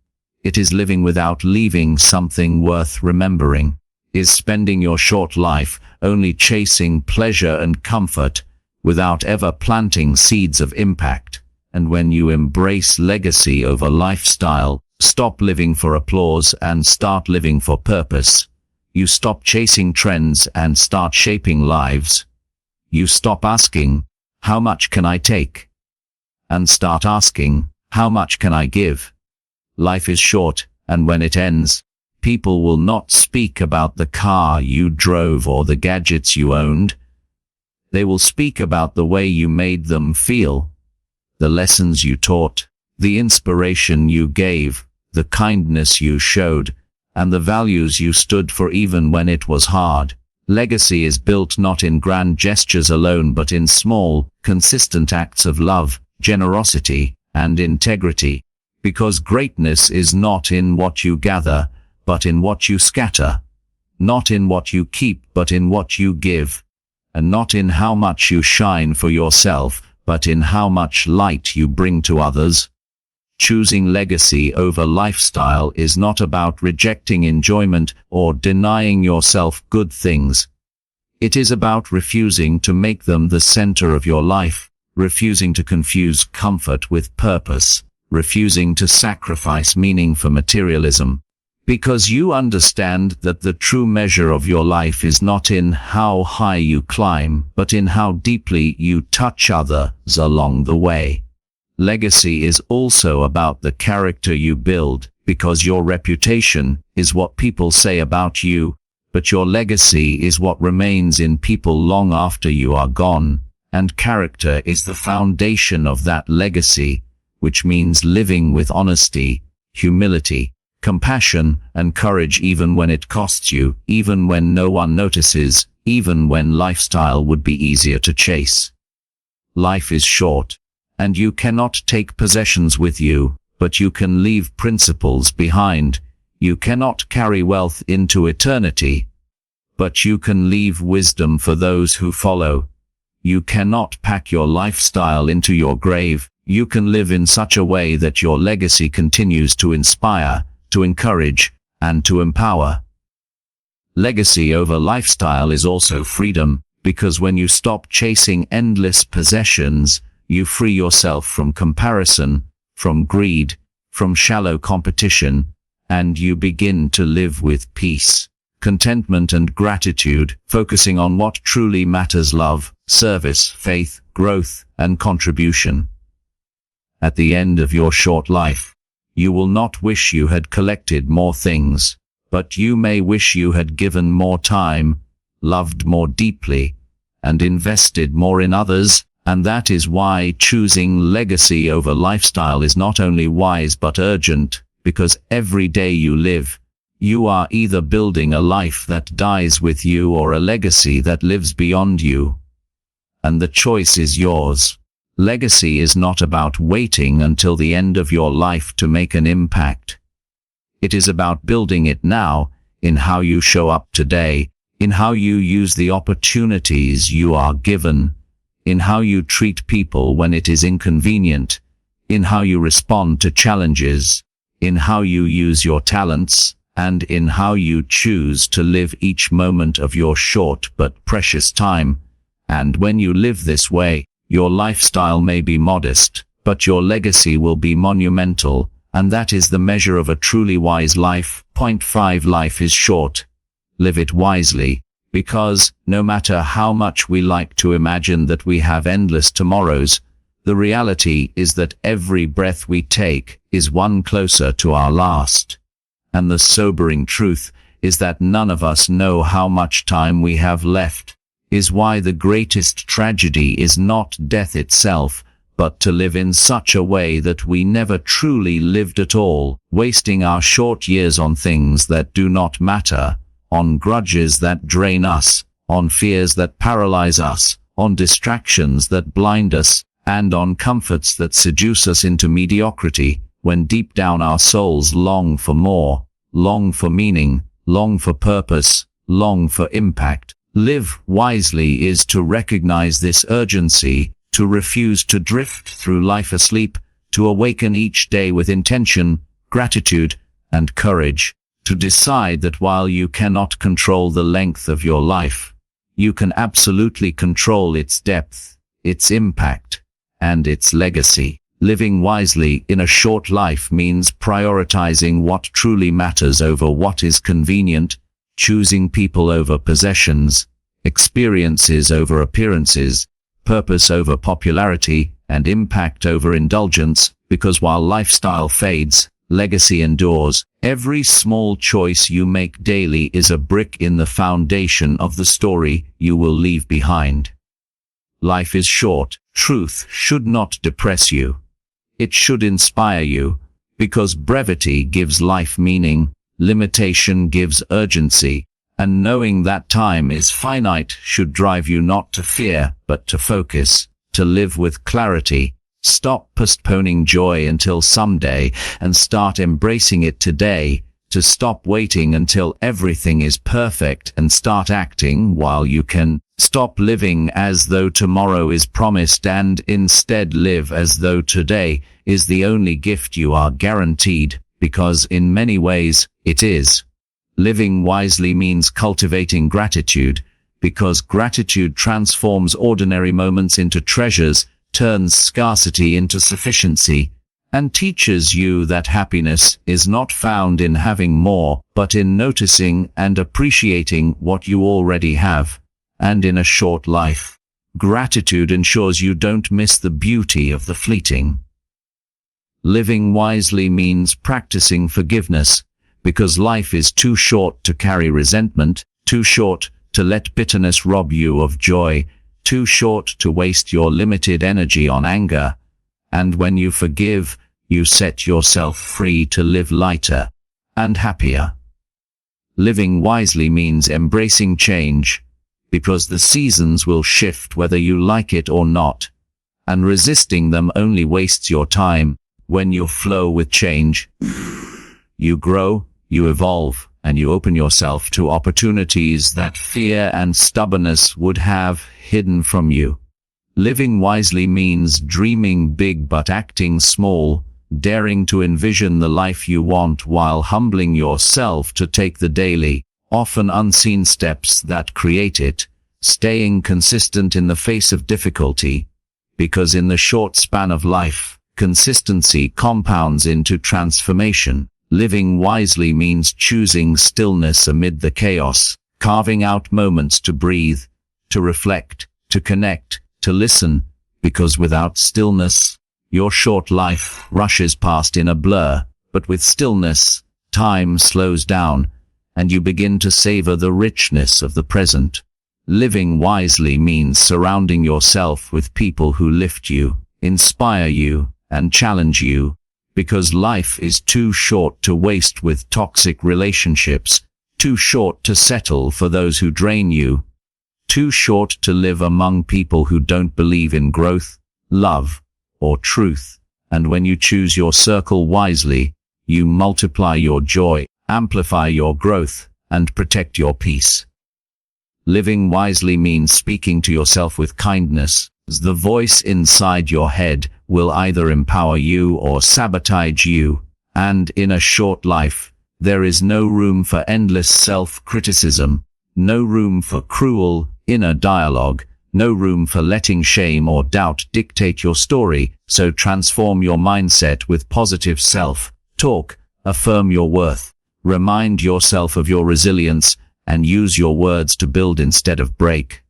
It is living without leaving something worth remembering. Is spending your short life only chasing pleasure and comfort, without ever planting seeds of impact. And when you embrace legacy over lifestyle, stop living for applause and start living for purpose. You stop chasing trends and start shaping lives. You stop asking, how much can I take? And start asking, how much can I give? Life is short, and when it ends, people will not speak about the car you drove or the gadgets you owned. They will speak about the way you made them feel, the lessons you taught, the inspiration you gave, the kindness you showed, and the values you stood for even when it was hard. Legacy is built not in grand gestures alone but in small, consistent acts of love, generosity, and integrity. Because greatness is not in what you gather, but in what you scatter. Not in what you keep, but in what you give. And not in how much you shine for yourself, but in how much light you bring to others. Choosing legacy over lifestyle is not about rejecting enjoyment or denying yourself good things. It is about refusing to make them the center of your life, refusing to confuse comfort with purpose, refusing to sacrifice meaning for materialism. Because you understand that the true measure of your life is not in how high you climb, but in how deeply you touch others along the way. Legacy is also about the character you build, because your reputation is what people say about you, but your legacy is what remains in people long after you are gone. and character is the foundation of that legacy, which means living with honesty, humility, compassion, and courage even when it costs you, even when no one notices, even when lifestyle would be easier to chase. Life is short, and you cannot take possessions with you, but you can leave principles behind. You cannot carry wealth into eternity, but you can leave wisdom for those who follow. You cannot pack your lifestyle into your grave. You can live in such a way that your legacy continues to inspire, to encourage, and to empower. Legacy over lifestyle is also freedom, because when you stop chasing endless possessions, you free yourself from comparison, from greed, from shallow competition, and you begin to live with peace, contentment, and gratitude, focusing on what truly matters: love, service, faith, growth, and contribution. At the end of your short life, you will not wish you had collected more things, but you may wish you had given more time, loved more deeply, and invested more in others. And that is why choosing legacy over lifestyle is not only wise but urgent, because every day you live, you are either building a life that dies with you or a legacy that lives beyond you. And the choice is yours. Legacy is not about waiting until the end of your life to make an impact. It is about building it now, in how you show up today, in how you use the opportunities you are given, in how you treat people when it is inconvenient, in how you respond to challenges, in how you use your talents, and in how you choose to live each moment of your short but precious time. And when you live this way, your lifestyle may be modest, but your legacy will be monumental, and that is the measure of a truly wise life. Point 5. Life is short. Live it wisely, because, no matter how much we like to imagine that we have endless tomorrows, the reality is that every breath we take is one closer to our last. And the sobering truth is that none of us know how much time we have left. Is why the greatest tragedy is not death itself, but to live in such a way that we never truly lived at all, wasting our short years on things that do not matter, on grudges that drain us, on fears that paralyze us, on distractions that blind us, and on comforts that seduce us into mediocrity, when deep down our souls long for more, long for meaning, long for purpose, long for impact. Live wisely is to recognize this urgency, to refuse to drift through life asleep, to awaken each day with intention, gratitude, and courage, to decide that while you cannot control the length of your life, you can absolutely control its depth, its impact, and its legacy. Living wisely in a short life means prioritizing what truly matters over what is convenient, choosing people over possessions, experiences over appearances, purpose over popularity, and impact over indulgence, because while lifestyle fades, legacy endures. Every small choice you make daily is a brick in the foundation of the story you will leave behind. Life is short. Truth should not depress you. It should inspire you, because brevity gives life meaning, limitation gives urgency, and knowing that time is finite should drive you not to fear, but to focus, to live with clarity. Stop postponing joy until someday and start embracing it today, to stop waiting until everything is perfect and start acting while you can. Stop living as though tomorrow is promised and instead live as though today is the only gift you are guaranteed, because in many ways, it is. Living wisely means cultivating gratitude, because gratitude transforms ordinary moments into treasures, turns scarcity into sufficiency, and teaches you that happiness is not found in having more, but in noticing and appreciating what you already have. And in a short life, gratitude ensures you don't miss the beauty of the fleeting. Living wisely means practicing forgiveness, because life is too short to carry resentment, too short to let bitterness rob you of joy, too short to waste your limited energy on anger, and when you forgive, you set yourself free to live lighter and happier. Living wisely means embracing change, because the seasons will shift whether you like it or not, and resisting them only wastes your time. When you flow with change, you grow, you evolve, and you open yourself to opportunities that fear and stubbornness would have hidden from you. Living wisely means dreaming big but acting small, daring to envision the life you want while humbling yourself to take the daily, often unseen steps that create it, staying consistent in the face of difficulty, because in the short span of life, consistency compounds into transformation. Living wisely means choosing stillness amid the chaos, carving out moments to breathe, to reflect, to connect, to listen, because without stillness, your short life rushes past in a blur, but with stillness, time slows down, and you begin to savor the richness of the present. Living wisely means surrounding yourself with people who lift you, inspire you, and challenge you, because life is too short to waste with toxic relationships, too short to settle for those who drain you, too short to live among people who don't believe in growth, love, or truth. And when you choose your circle wisely, you multiply your joy, amplify your growth, and protect your peace. Living wisely means speaking to yourself with kindness. The voice inside your head will either empower you or sabotage you, and in a short life, there is no room for endless self-criticism, no room for cruel, inner dialogue, no room for letting shame or doubt dictate your story. So transform your mindset with positive self-talk, affirm your worth, remind yourself of your resilience, and use your words to build instead of break.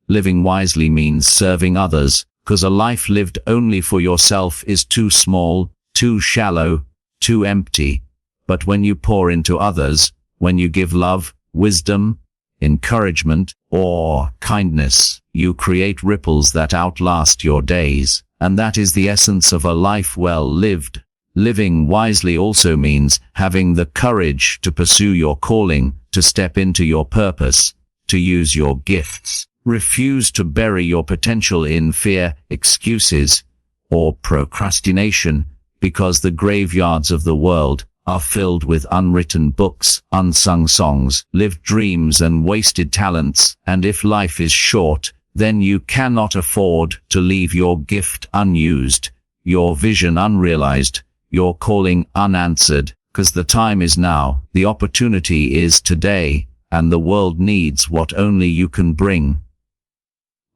Living wisely means serving others, because a life lived only for yourself is too small, too shallow, too empty. But when you pour into others, when you give love, wisdom, encouragement, or kindness, you create ripples that outlast your days, and that is the essence of a life well lived. Living wisely also means having the courage to pursue your calling, to step into your purpose, to use your gifts. Refuse to bury your potential in fear, excuses, or procrastination, because the graveyards of the world are filled with unwritten books, unsung songs, lived dreams, and wasted talents. And if life is short, then you cannot afford to leave your gift unused, your vision unrealized, your calling unanswered, because the time is now, the opportunity is today, and the world needs what only you can bring.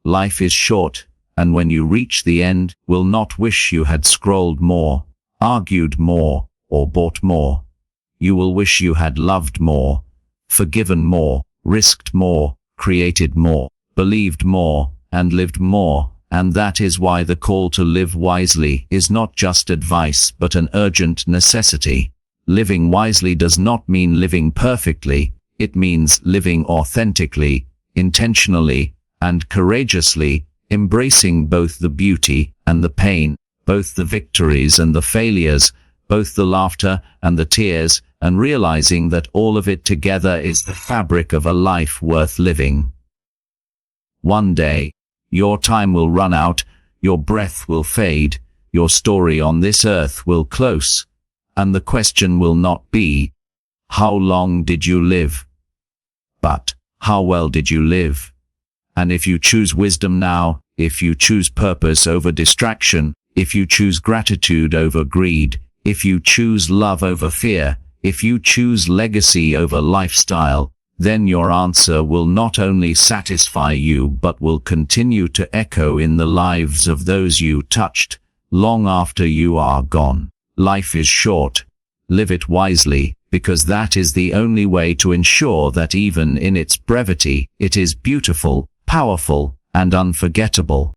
Life is short, and when you reach the end, will not wish you had scrolled more, argued more, or bought more. You will wish you had loved more, forgiven more, risked more, created more, believed more, and lived more. And that is why the call to live wisely is not just advice but an urgent necessity. Living wisely does not mean living perfectly, it means living authentically, intentionally, and courageously, embracing both the beauty and the pain, both the victories and the failures, both the laughter and the tears, and realizing that all of it together is the fabric of a life worth living. One day, your time will run out, your breath will fade, your story on this earth will close, and the question will not be, how long did you live? But, how well did you live? And if you choose wisdom now, if you choose purpose over distraction, if you choose gratitude over greed, if you choose love over fear, if you choose legacy over lifestyle, then your answer will not only satisfy you but will continue to echo in the lives of those you touched, long after you are gone. Life is short. Live it wisely, because that is the only way to ensure that even in its brevity, it is beautiful, powerful, and unforgettable.